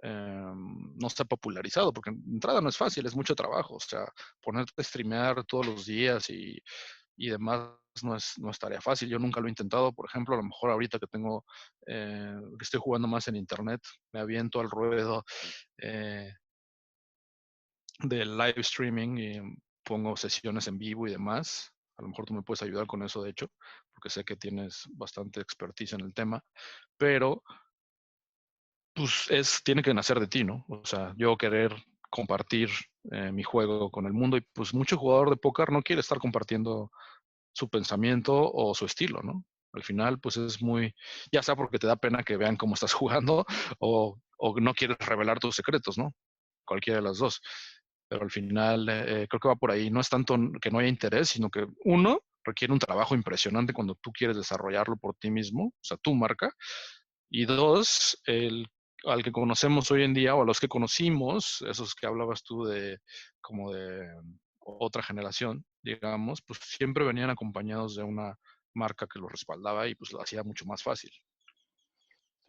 no está popularizado, porque de entrada no es fácil, es mucho trabajo, o sea, ponerte a streamear todos los días y demás no es tarea fácil. Yo nunca lo he intentado, por ejemplo, a lo mejor ahorita que estoy jugando más en internet, me aviento al ruedo del live streaming y pongo sesiones en vivo y demás. A lo mejor tú me puedes ayudar con eso, de hecho, porque sé que tienes bastante expertise en el tema, pero pues tiene que nacer de ti, ¿no? O sea, yo querer compartir mi juego con el mundo y pues mucho jugador de póker no quiere estar compartiendo su pensamiento o su estilo, ¿no? Al final, pues es muy, ya sea porque te da pena que vean cómo estás jugando o no quieres revelar tus secretos, ¿no? Cualquiera de las dos. Pero al final creo que va por ahí. No es tanto que no haya interés, sino que uno requiere un trabajo impresionante cuando tú quieres desarrollarlo por ti mismo, o sea, tu marca. Y dos, al que conocemos hoy en día o a los que conocimos, esos que hablabas tú de como de otra generación, digamos, pues siempre venían acompañados de una marca que los respaldaba y pues lo hacía mucho más fácil.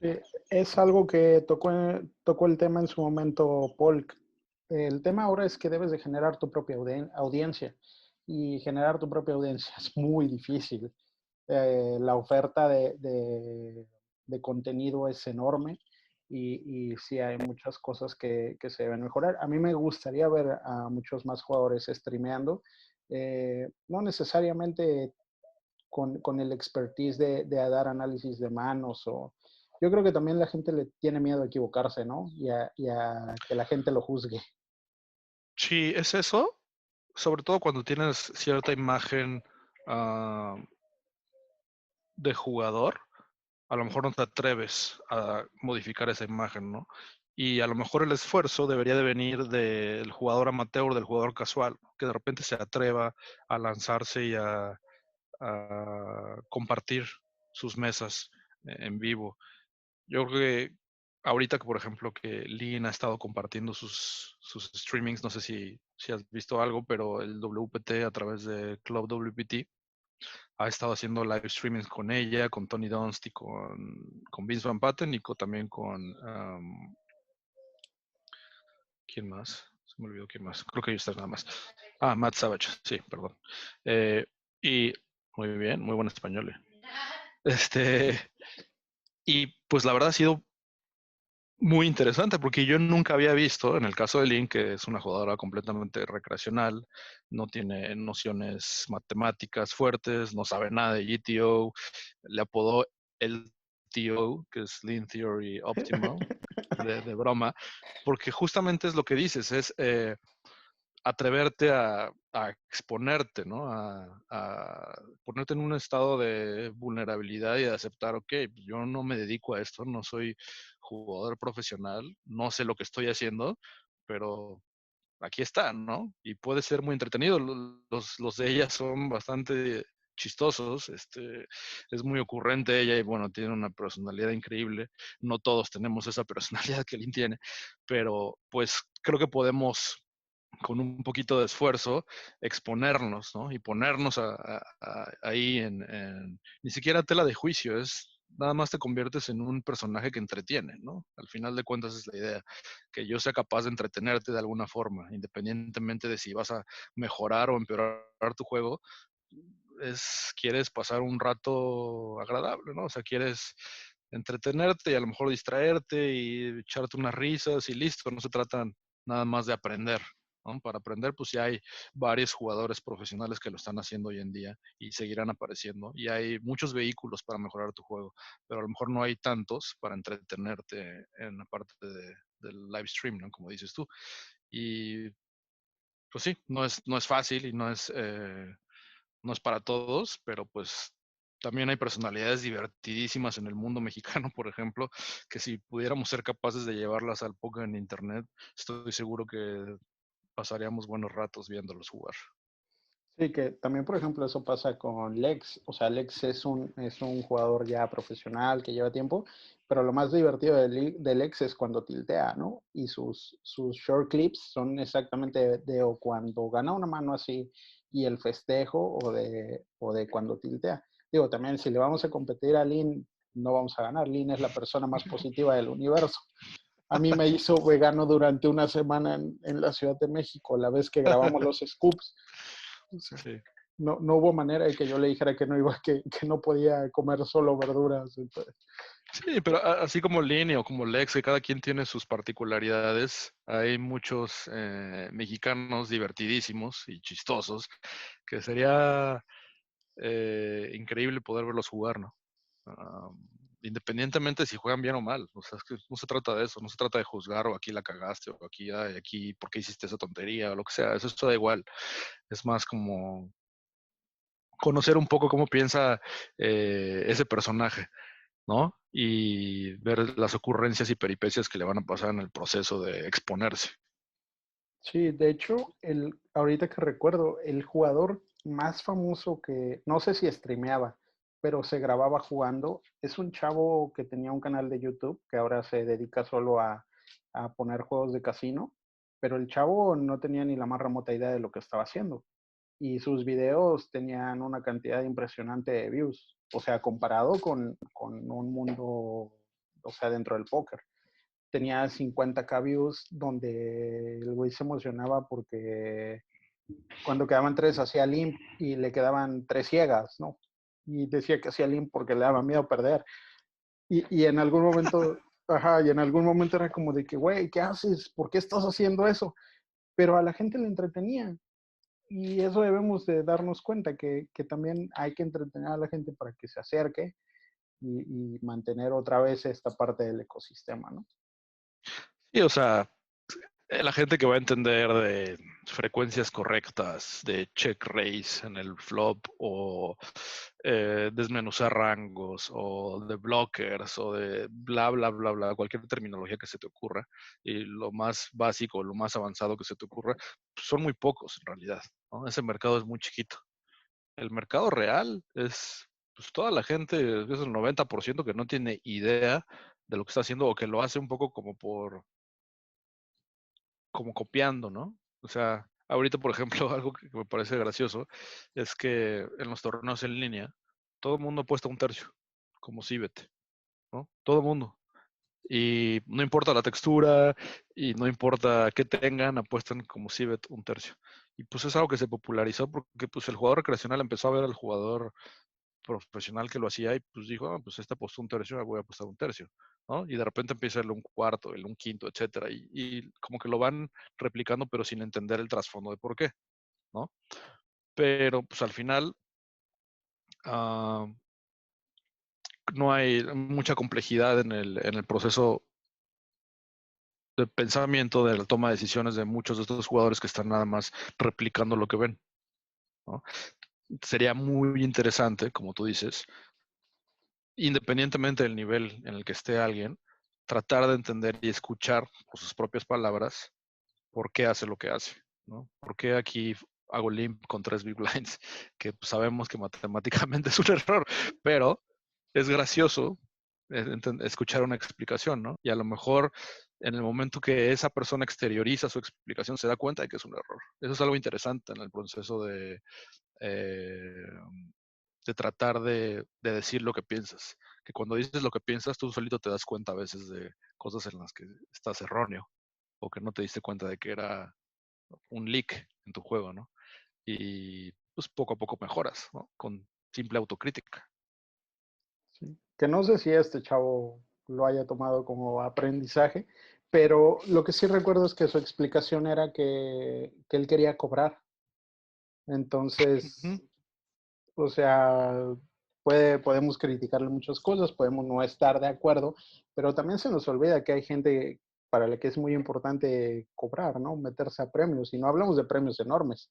Sí, es algo que tocó el tema en su momento Polk. El tema ahora es que debes de generar tu propia audiencia y generar tu propia audiencia es muy difícil. La oferta de contenido es enorme y sí hay muchas cosas que se deben mejorar. A mí me gustaría ver a muchos más jugadores streameando, no necesariamente con el expertise de dar análisis de manos o yo creo que también la gente le tiene miedo a equivocarse, ¿no? Y a que la gente lo juzgue. Sí, es eso, sobre todo cuando tienes cierta imagen uh, de jugador, a lo mejor no te atreves a modificar esa imagen, ¿no? Y a lo mejor el esfuerzo debería de venir del jugador amateur, del jugador casual, que de repente se atreva a lanzarse y a compartir sus mesas en vivo. Yo creo que ahorita que, por ejemplo, que Lin ha estado compartiendo sus streamings, no sé si has visto algo, pero el WPT a través de Club WPT ha estado haciendo live streamings con ella, con Tony Dunst y con Vince Van Patten y también con... ¿quién más? Se me olvidó quién más. Creo que ellos están nada más. Ah, Matt Savage, sí, perdón. Y muy bien, muy buen español. Este, y pues la verdad ha sido muy interesante porque yo nunca había visto, en el caso de Lynn, que es una jugadora completamente recreacional, no tiene nociones matemáticas fuertes, no sabe nada de GTO, le apodó el TO, que es Lean Theory Optimal, de broma, porque justamente es lo que dices, es atreverte a exponerte, ¿no? A ponerte en un estado de vulnerabilidad y de aceptar, ok, pues yo no me dedico a esto, no soy jugador profesional, no sé lo que estoy haciendo, pero aquí está, ¿no? Y puede ser muy entretenido. Los de ella son bastante chistosos, es muy ocurrente ella y bueno, tiene una personalidad increíble. No todos tenemos esa personalidad que Lynn tiene, pero pues creo que podemos con un poquito de esfuerzo, exponernos, ¿no? Y ponernos ahí ni siquiera tela de juicio, es nada más te conviertes en un personaje que entretiene, ¿no? Al final de cuentas es la idea, que yo sea capaz de entretenerte de alguna forma, independientemente de si vas a mejorar o empeorar tu juego, quieres pasar un rato agradable, ¿no? O sea, quieres entretenerte y a lo mejor distraerte y echarte unas risas y listo, no se trata nada más de aprender, ¿no? Para aprender, pues ya hay varios jugadores profesionales que lo están haciendo hoy en día y seguirán apareciendo. Y hay muchos vehículos para mejorar tu juego, pero a lo mejor no hay tantos para entretenerte en la parte del live stream, ¿no? Como dices tú. Y pues sí, no es fácil y no es para todos, pero pues también hay personalidades divertidísimas en el mundo mexicano, por ejemplo, que si pudiéramos ser capaces de llevarlas al póker en internet, estoy seguro que pasaríamos buenos ratos viéndolos jugar. Sí, que también, por ejemplo, eso pasa con Lex. O sea, Lex es un jugador ya profesional que lleva tiempo, pero lo más divertido de Lex es cuando tiltea, ¿no? Y sus short clips son exactamente o cuando gana una mano así y el festejo o de cuando tiltea. Digo, también si le vamos a competir a Lin, no vamos a ganar. Lin es la persona más positiva del universo. A mí me hizo vegano durante una semana en la Ciudad de México, la vez que grabamos los scoops. O sea, Sí. no hubo manera de que yo le dijera que no iba, que no podía comer solo verduras. Entonces, Sí, pero así como Lini o como Lex, que cada quien tiene sus particularidades, hay muchos mexicanos divertidísimos y chistosos que sería increíble poder verlos jugar, ¿no? Ah, independientemente si juegan bien o mal. O sea, es que no se trata de eso, no se trata de juzgar o aquí la cagaste o aquí, ay, aquí, ¿por qué hiciste esa tontería? O lo que sea, eso da igual. Es más como conocer un poco cómo piensa ese personaje, ¿no? Y ver las ocurrencias y peripecias que le van a pasar en el proceso de exponerse. sí, de hecho, ahorita que recuerdo, el jugador más famoso que, no sé si streameaba, pero se grababa jugando, es un chavo que tenía un canal de YouTube que ahora se dedica solo a poner juegos de casino, pero el chavo no tenía ni la más remota idea de lo que estaba haciendo. Y sus videos tenían una cantidad impresionante de views, o sea, comparado con un mundo, o sea, dentro del póker tenía 50K views donde el güey se emocionaba porque cuando quedaban tres hacía limp y le quedaban tres ciegas, ¿no? Y decía que hacía limp porque le daba miedo perder. Y en algún momento, ajá, y en algún momento era como de que, güey, ¿qué haces? ¿Por qué estás haciendo eso? Pero a la gente le entretenía. Y eso debemos de darnos cuenta, que también hay que entretener a la gente para que se acerque y mantener otra vez esta parte del ecosistema, ¿no? Y, o sea, la gente que va a entender de frecuencias correctas, de check raise en el flop, o desmenuzar rangos, o de blockers, o de bla, bla, bla, bla, cualquier terminología que se te ocurra, y lo más básico, lo más avanzado que se te ocurra, pues son muy pocos en realidad, ¿no? Ese mercado es muy chiquito. El mercado real es pues, toda la gente, es el 90% que no tiene idea de lo que está haciendo o que lo hace un poco como copiando, ¿no? O sea, ahorita, por ejemplo, algo que me parece gracioso es que en los torneos en línea, todo el mundo apuesta un tercio, como Cibet, ¿no? Todo el mundo. Y no importa la textura y no importa qué tengan, apuestan como Cibet un tercio. Y pues es algo que se popularizó porque pues el jugador recreacional empezó a ver al jugador profesional que lo hacía y pues dijo, ah, pues este apostó un tercio, voy a apostar un tercio, ¿no? Y de repente empieza el un cuarto, el un quinto, etcétera. Y como que lo van replicando, pero sin entender el trasfondo de por qué, ¿no? Pero pues al final ah, no hay mucha complejidad en el proceso de pensamiento, de la toma de decisiones de muchos de estos jugadores que están nada más replicando lo que ven, ¿no? Sería muy interesante, como tú dices, independientemente del nivel en el que esté alguien, tratar de entender y escuchar por sus propias palabras por qué hace lo que hace, ¿no? ¿Por qué aquí hago limp con 3 big blinds? Que pues, sabemos que matemáticamente es un error, pero es gracioso escuchar una explicación, ¿no? Y a lo mejor en el momento que esa persona exterioriza su explicación se da cuenta de que es un error. Eso es algo interesante en el proceso eh, de tratar de decir lo que piensas. Que cuando dices lo que piensas, tú solito te das cuenta a veces de cosas en las que estás erróneo o que no te diste cuenta de que era un leak en tu juego, ¿no? Y pues poco a poco mejoras, ¿no? Con simple autocrítica. Sí. Que no sé si este chavo lo haya tomado como aprendizaje, pero lo que sí recuerdo es que su explicación era que él quería cobrar. Ujú. Entonces, o sea, podemos criticarle muchas cosas, podemos no estar de acuerdo, pero también se nos olvida que hay gente para la que es muy importante cobrar, ¿no? Meterse a premios. Y no hablamos de premios enormes,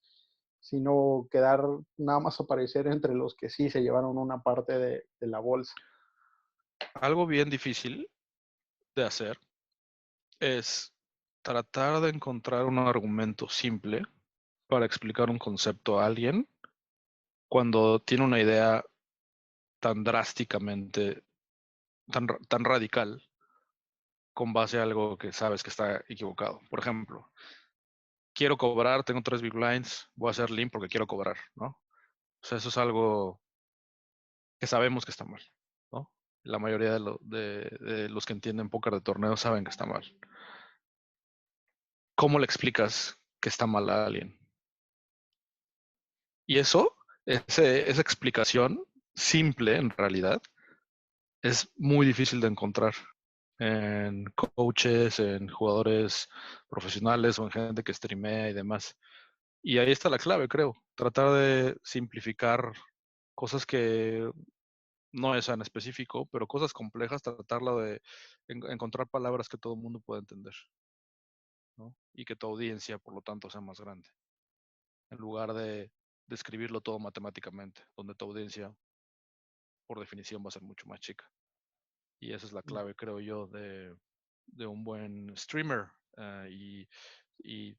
sino quedar nada más aparecer entre los que sí se llevaron una parte de la bolsa. Algo bien difícil de hacer es tratar de encontrar un argumento simple para explicar un concepto a alguien cuando tiene una idea tan drásticamente, tan radical con base a algo que sabes que está equivocado. Por ejemplo, quiero cobrar, tengo 3 big blinds, voy a hacer limp porque quiero cobrar, ¿no? O sea, eso es algo que sabemos que está mal, ¿no? La mayoría de los que entienden póker de torneo saben que está mal. ¿Cómo le explicas que está mal a alguien? Y esa explicación simple en realidad, es muy difícil de encontrar en coaches, en jugadores profesionales o en gente que streamea y demás. Y ahí está la clave, creo. Tratar de simplificar cosas que no es en específico, pero cosas complejas, tratarla de encontrar palabras que todo el mundo pueda entender, ¿no? Y que tu audiencia, por lo tanto, sea más grande. En lugar de describirlo todo matemáticamente, donde tu audiencia, por definición, va a ser mucho más chica. Y esa es la clave, creo yo, de un buen streamer. Y,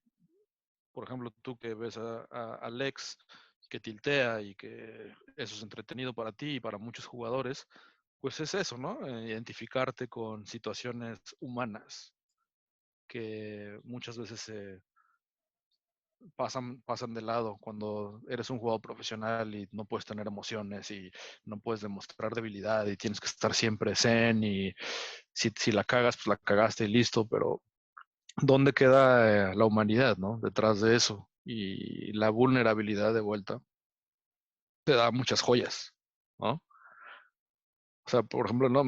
por ejemplo, tú que ves a Alex que tiltea y que eso es entretenido para ti y para muchos jugadores, pues es eso, ¿no? Identificarte con situaciones humanas que muchas veces se pasan de lado cuando eres un jugador profesional y no puedes tener emociones y no puedes demostrar debilidad y tienes que estar siempre zen y si la cagas, pues la cagaste y listo, pero ¿dónde queda la humanidad, ¿no? Detrás de eso y la vulnerabilidad de vuelta te da muchas joyas, ¿no? O sea, por ejemplo, no,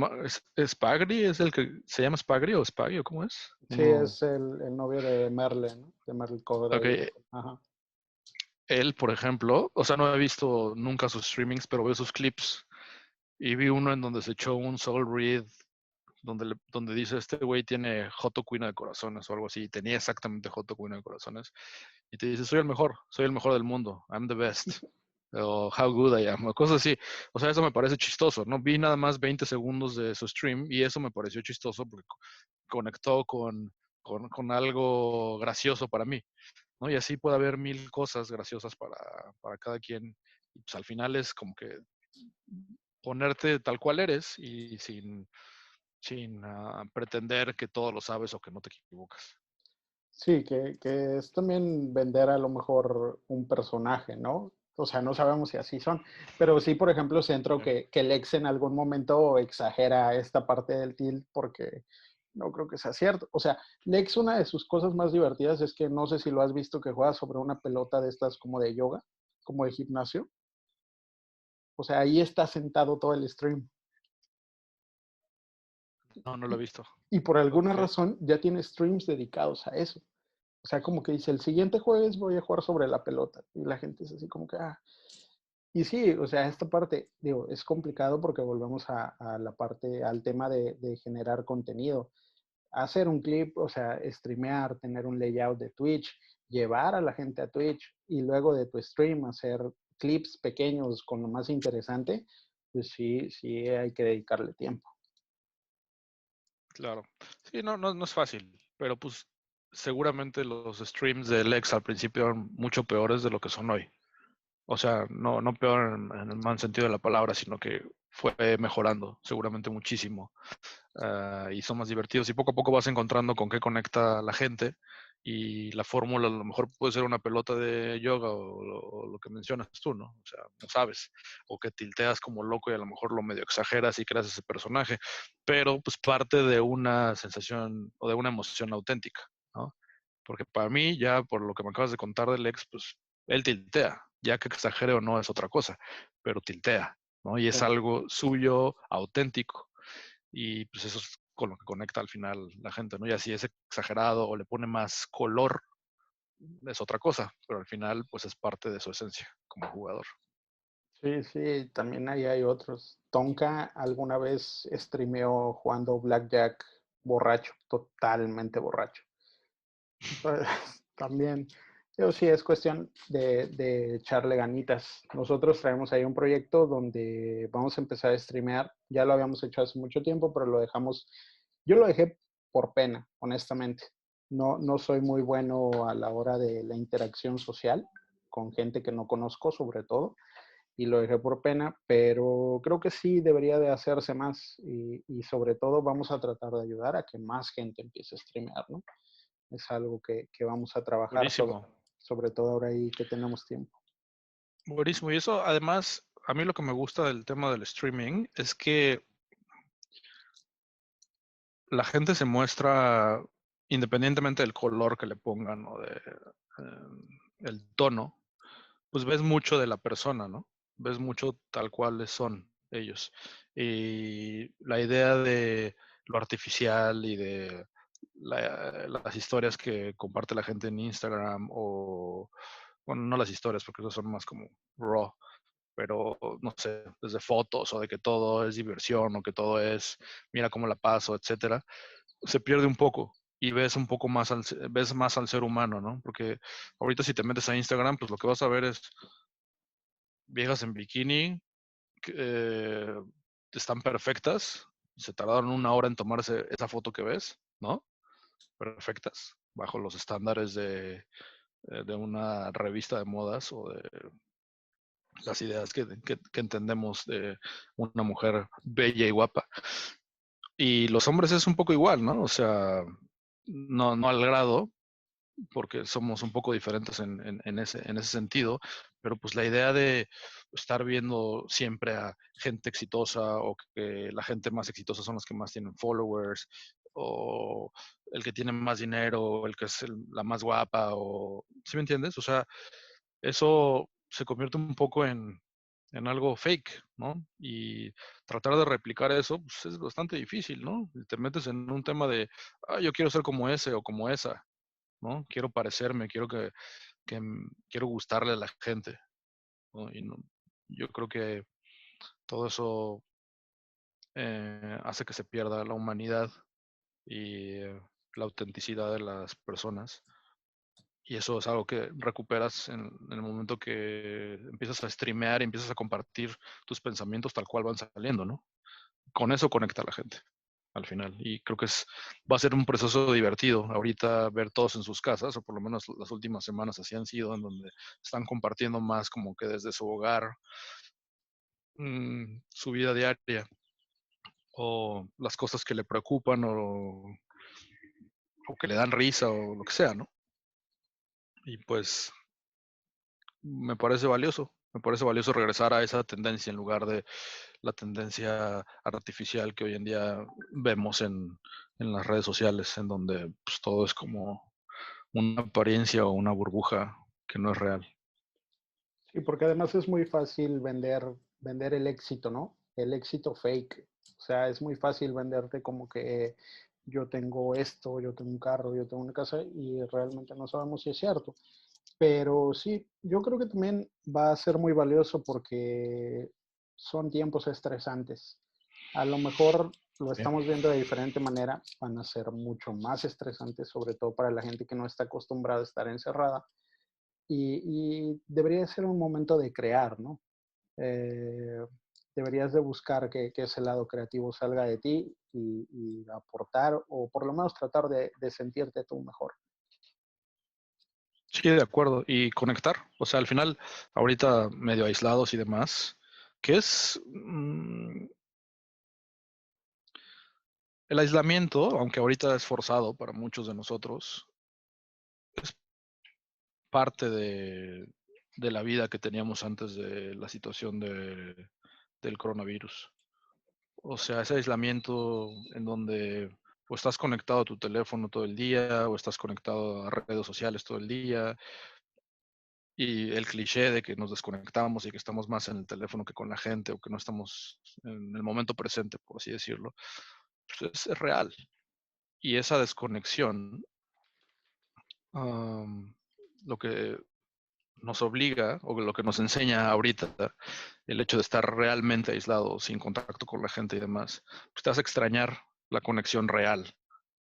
Spagri es el que se llama Spagri o Spagio, ¿cómo es? Sí, es el novio de Merle, ¿no? De Merle Ok, Coverdale. Ajá. él, por ejemplo, o sea, no he visto nunca sus streamings, pero veo sus clips y vi uno en donde se echó un soul read donde dice, este güey tiene Joto Cuina de corazones o algo así, y tenía exactamente Joto Cuina de corazones, y te dice, soy el mejor del mundo, I'm the best, o how good I am, o cosas así. O sea, eso me parece chistoso, ¿no? Vi nada más 20 segundos de su stream y eso me pareció chistoso porque conectó con algo gracioso para mí, ¿no? Y así puede haber mil cosas graciosas para cada quien. Y pues al final es como que ponerte tal cual eres y sin pretender que todo lo sabes o que no te equivocas. Sí, que es también vender a lo mejor un personaje, ¿no? O sea, no sabemos si así son, pero sí, por ejemplo, centro Sí. que Lex en algún momento exagera esta parte del tilt porque no creo que sea cierto. O sea, Lex, una de sus cosas más divertidas es que no sé si lo has visto que juega sobre una pelota de estas como de yoga, como de gimnasio. O sea, ahí está sentado todo el stream. No, no lo he visto. Y por alguna Ok. razón ya tiene streams dedicados a eso. O sea, como que dice, el siguiente jueves voy a jugar sobre la pelota. Y la gente es así como que, ah. Y sí, o sea, esta parte, digo, es complicado porque volvemos a la parte, al tema de generar contenido. Hacer un clip, o sea, streamear, tener un layout de Twitch, llevar a la gente a Twitch y luego de tu stream hacer clips pequeños con lo más interesante, pues sí, sí hay que dedicarle tiempo. Claro. Sí, no es fácil, pero pues seguramente los streams de Lex al principio eran mucho peores de lo que son hoy. O sea, no peor en el mal sentido de la palabra, sino que fue mejorando seguramente muchísimo. Y son más divertidos y poco a poco vas encontrando con qué conecta la gente y la fórmula a lo mejor puede ser una pelota de yoga o lo que mencionas tú, ¿no? O sea, no sabes, o que tilteas como loco y a lo mejor lo medio exageras y creas ese personaje, pero pues parte de una sensación o de una emoción auténtica, ¿no? Porque para mí, ya por lo que me acabas de contar del ex, pues él tiltea, ya que exagere o no es otra cosa, pero tiltea, ¿no? Y es Sí. algo suyo, auténtico. Y pues eso es con lo que conecta al final la gente, ¿no? Y así es exagerado o le pone más color, es otra cosa, pero al final pues es parte de su esencia como jugador. Sí, sí, también ahí hay otros. Tonka alguna vez streameó jugando Blackjack borracho, totalmente borracho. Entonces, también, yo sí, es cuestión de echarle ganitas. Nosotros traemos ahí un proyecto donde vamos a empezar a streamear. Ya lo habíamos hecho hace mucho tiempo, pero lo dejamos, yo lo dejé por pena, honestamente. No soy muy bueno a la hora de la interacción social con gente que no conozco, sobre todo y lo dejé por pena, pero creo que sí debería de hacerse más y sobre todo vamos a tratar de ayudar a que más gente empiece a streamear, ¿no? Es algo que vamos a trabajar Buenísimo, sobre todo ahora ahí que tenemos tiempo. buenísimo. Y eso además, a mí lo que me gusta del tema del streaming es que la gente se muestra independientemente del color que le pongan o de el tono, pues ves mucho de la persona, ¿no? Ves mucho tal cuales son ellos. Y la idea de lo artificial y de las historias que comparte la gente en Instagram o, bueno, no las historias porque esas son más como raw, pero no sé, desde fotos o de que todo es diversión o que todo es, mira cómo la paso, etcétera, se pierde un poco y ves un poco más ves más al ser humano, ¿no? Porque ahorita si te metes a Instagram, pues lo que vas a ver es viejas en bikini que están perfectas, se tardaron 1 hora en tomarse esa foto que ves, ¿no? Perfectas, bajo los estándares de una revista de modas o de las ideas que entendemos de una mujer bella y guapa. Y los hombres es un poco igual, ¿no? O sea, no al grado, porque somos un poco diferentes en ese sentido, pero pues la idea de estar viendo siempre a gente exitosa o que la gente más exitosa son los que más tienen followers o el que tiene más dinero, el que es la más guapa o, ¿sí me entiendes? O sea, eso se convierte un poco en algo fake, ¿no? Y tratar de replicar eso pues, es bastante difícil, ¿no? Te metes en un tema de, yo quiero ser como ese o como esa, ¿no? Quiero parecerme, quiero gustarle a la gente, ¿no? Yo creo que todo eso hace que se pierda la humanidad y la autenticidad de las personas. Y eso es algo que recuperas en el momento que empiezas a streamear y empiezas a compartir tus pensamientos tal cual van saliendo, ¿no? Con eso conecta a la gente al final. Y creo que va a ser un proceso divertido ahorita ver todos en sus casas, o por lo menos las últimas semanas así han sido, en donde están compartiendo más como que desde su hogar, su vida diaria, o las cosas que le preocupan, o que le dan risa, o lo que sea, ¿no? Y pues me parece valioso regresar a esa tendencia en lugar de la tendencia artificial que hoy en día vemos en las redes sociales, en donde pues, todo es como una apariencia o una burbuja que no es real. Sí, porque además es muy fácil vender el éxito, ¿no? El éxito fake. O sea, es muy fácil venderte como que yo tengo esto, yo tengo un carro, yo tengo una casa y realmente no sabemos si es cierto. Pero sí, yo creo que también va a ser muy valioso porque son tiempos estresantes. A lo mejor lo Sí. estamos viendo de diferente manera, van a ser mucho más estresantes, sobre todo para la gente que no está acostumbrada a estar encerrada. Y debería ser un momento de crear, ¿no? Eh, deberías de buscar que ese lado creativo salga de ti y aportar o por lo menos tratar de sentirte tú mejor. Sí, de acuerdo. Y conectar. O sea, al final, ahorita medio aislados y demás, que es el aislamiento, aunque ahorita es forzado para muchos de nosotros, es parte de la vida que teníamos antes de la situación del coronavirus. O sea, ese aislamiento en donde o estás conectado a tu teléfono todo el día o estás conectado a redes sociales todo el día y el cliché de que nos desconectamos y que estamos más en el teléfono que con la gente o que no estamos en el momento presente, por así decirlo, pues es real. Y esa desconexión, lo que nos obliga o lo que nos enseña ahorita, el hecho de estar realmente aislado, sin contacto con la gente y demás, pues te hace extrañar la conexión real,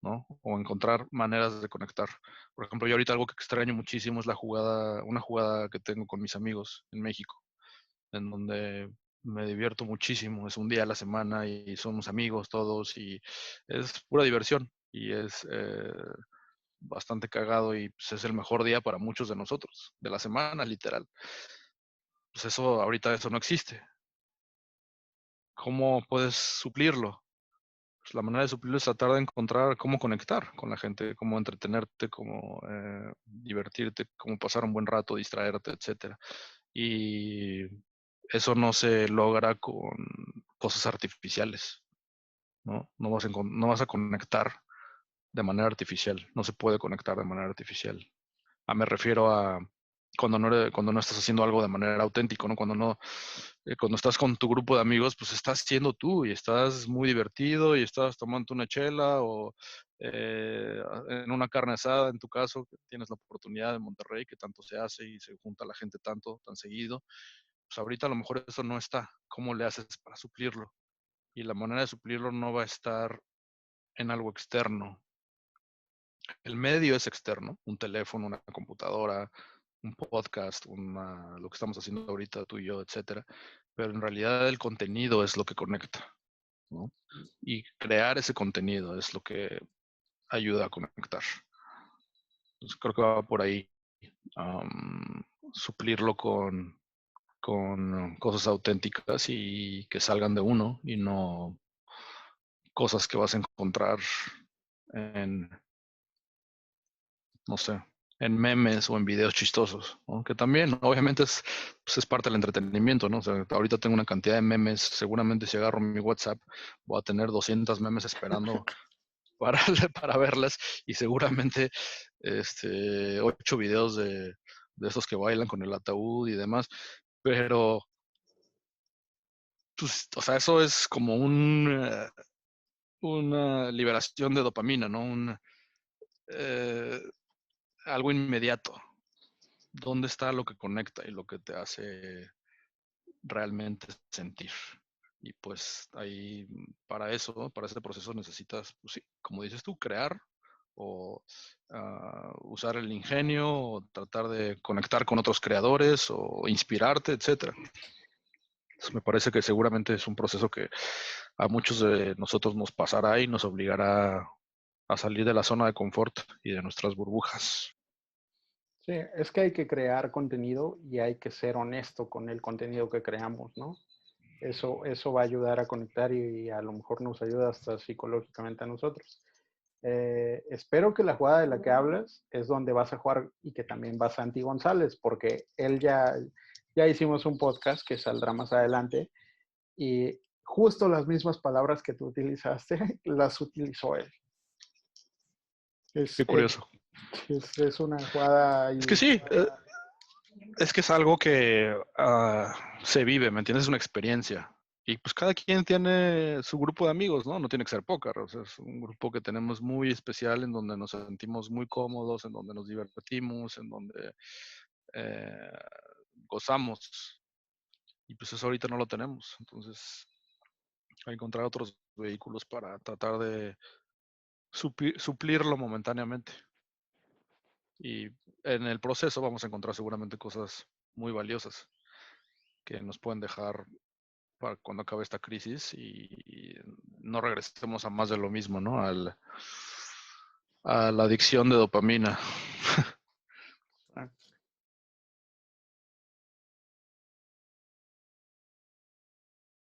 ¿no? O encontrar maneras de conectar. Por ejemplo, yo ahorita algo que extraño muchísimo es una jugada que tengo con mis amigos en México, en donde me divierto muchísimo. Es un día a la semana y somos amigos todos y es pura diversión y es bastante cagado y pues, es el mejor día para muchos de nosotros, de la semana, literal. Pues eso, ahorita eso no existe. ¿Cómo puedes suplirlo? Pues la manera de suplirlo es tratar de encontrar cómo conectar con la gente, cómo entretenerte, cómo divertirte, cómo pasar un buen rato, distraerte, etcétera. Y eso no se logra con cosas artificiales. ¿no? No vas a conectar de manera artificial. No se puede conectar de manera artificial. Me refiero a cuando no estás haciendo algo de manera auténtica, ¿no? Cuando estás con tu grupo de amigos, pues estás siendo tú y estás muy divertido y estás tomando una chela o en una carne asada, en tu caso, que tienes la oportunidad en Monterrey, que tanto se hace y se junta la gente tanto, tan seguido. Pues ahorita a lo mejor eso no está. ¿Cómo le haces para suplirlo? Y la manera de suplirlo no va a estar en algo externo. El medio es externo, un teléfono, una computadora, un podcast, lo que estamos haciendo ahorita tú y yo, etcétera. Pero en realidad el contenido es lo que conecta, ¿no? Y crear ese contenido es lo que ayuda a conectar. Entonces creo que va por ahí. Suplirlo con cosas auténticas y que salgan de uno y no cosas que vas a encontrar en, no sé, en memes o en videos chistosos, ¿no? Que también, obviamente, pues es parte del entretenimiento, ¿no? O sea, ahorita tengo una cantidad de memes, seguramente si agarro mi WhatsApp voy a tener 200 memes esperando para, para verlas y seguramente 8 videos de esos que bailan con el ataúd y demás, pero, pues, o sea, eso es como una liberación de dopamina, ¿no? Eh, algo inmediato. ¿Dónde está lo que conecta y lo que te hace realmente sentir? Y pues ahí para eso, para ese proceso necesitas, pues sí, como dices tú, crear o usar el ingenio o tratar de conectar con otros creadores o inspirarte, etcétera. Entonces, me parece que seguramente es un proceso que a muchos de nosotros nos pasará y nos obligará a salir de la zona de confort y de nuestras burbujas. Sí, es que hay que crear contenido y hay que ser honesto con el contenido que creamos, ¿no? Eso va a ayudar a conectar y a lo mejor nos ayuda hasta psicológicamente a nosotros. Espero que la jugada de la que hablas es donde vas a jugar y que también va Santi González, porque él ya hicimos un podcast que saldrá más adelante y justo las mismas palabras que tú utilizaste las utilizó él. Es, Qué curioso. es una jugada Es que y sí, es que es algo que se vive, ¿me entiendes? Es una experiencia. Y pues cada quien tiene su grupo de amigos, ¿no? No tiene que ser póker, o sea, es un grupo que tenemos muy especial en donde nos sentimos muy cómodos, en donde nos divertimos, en donde eh, gozamos. Y pues eso ahorita no lo tenemos. Entonces, hay que encontrar otros vehículos para tratar de suplirlo momentáneamente. Y en el proceso vamos a encontrar seguramente cosas muy valiosas que nos pueden dejar para cuando acabe esta crisis y no regresemos a más de lo mismo, ¿no? A la adicción de dopamina.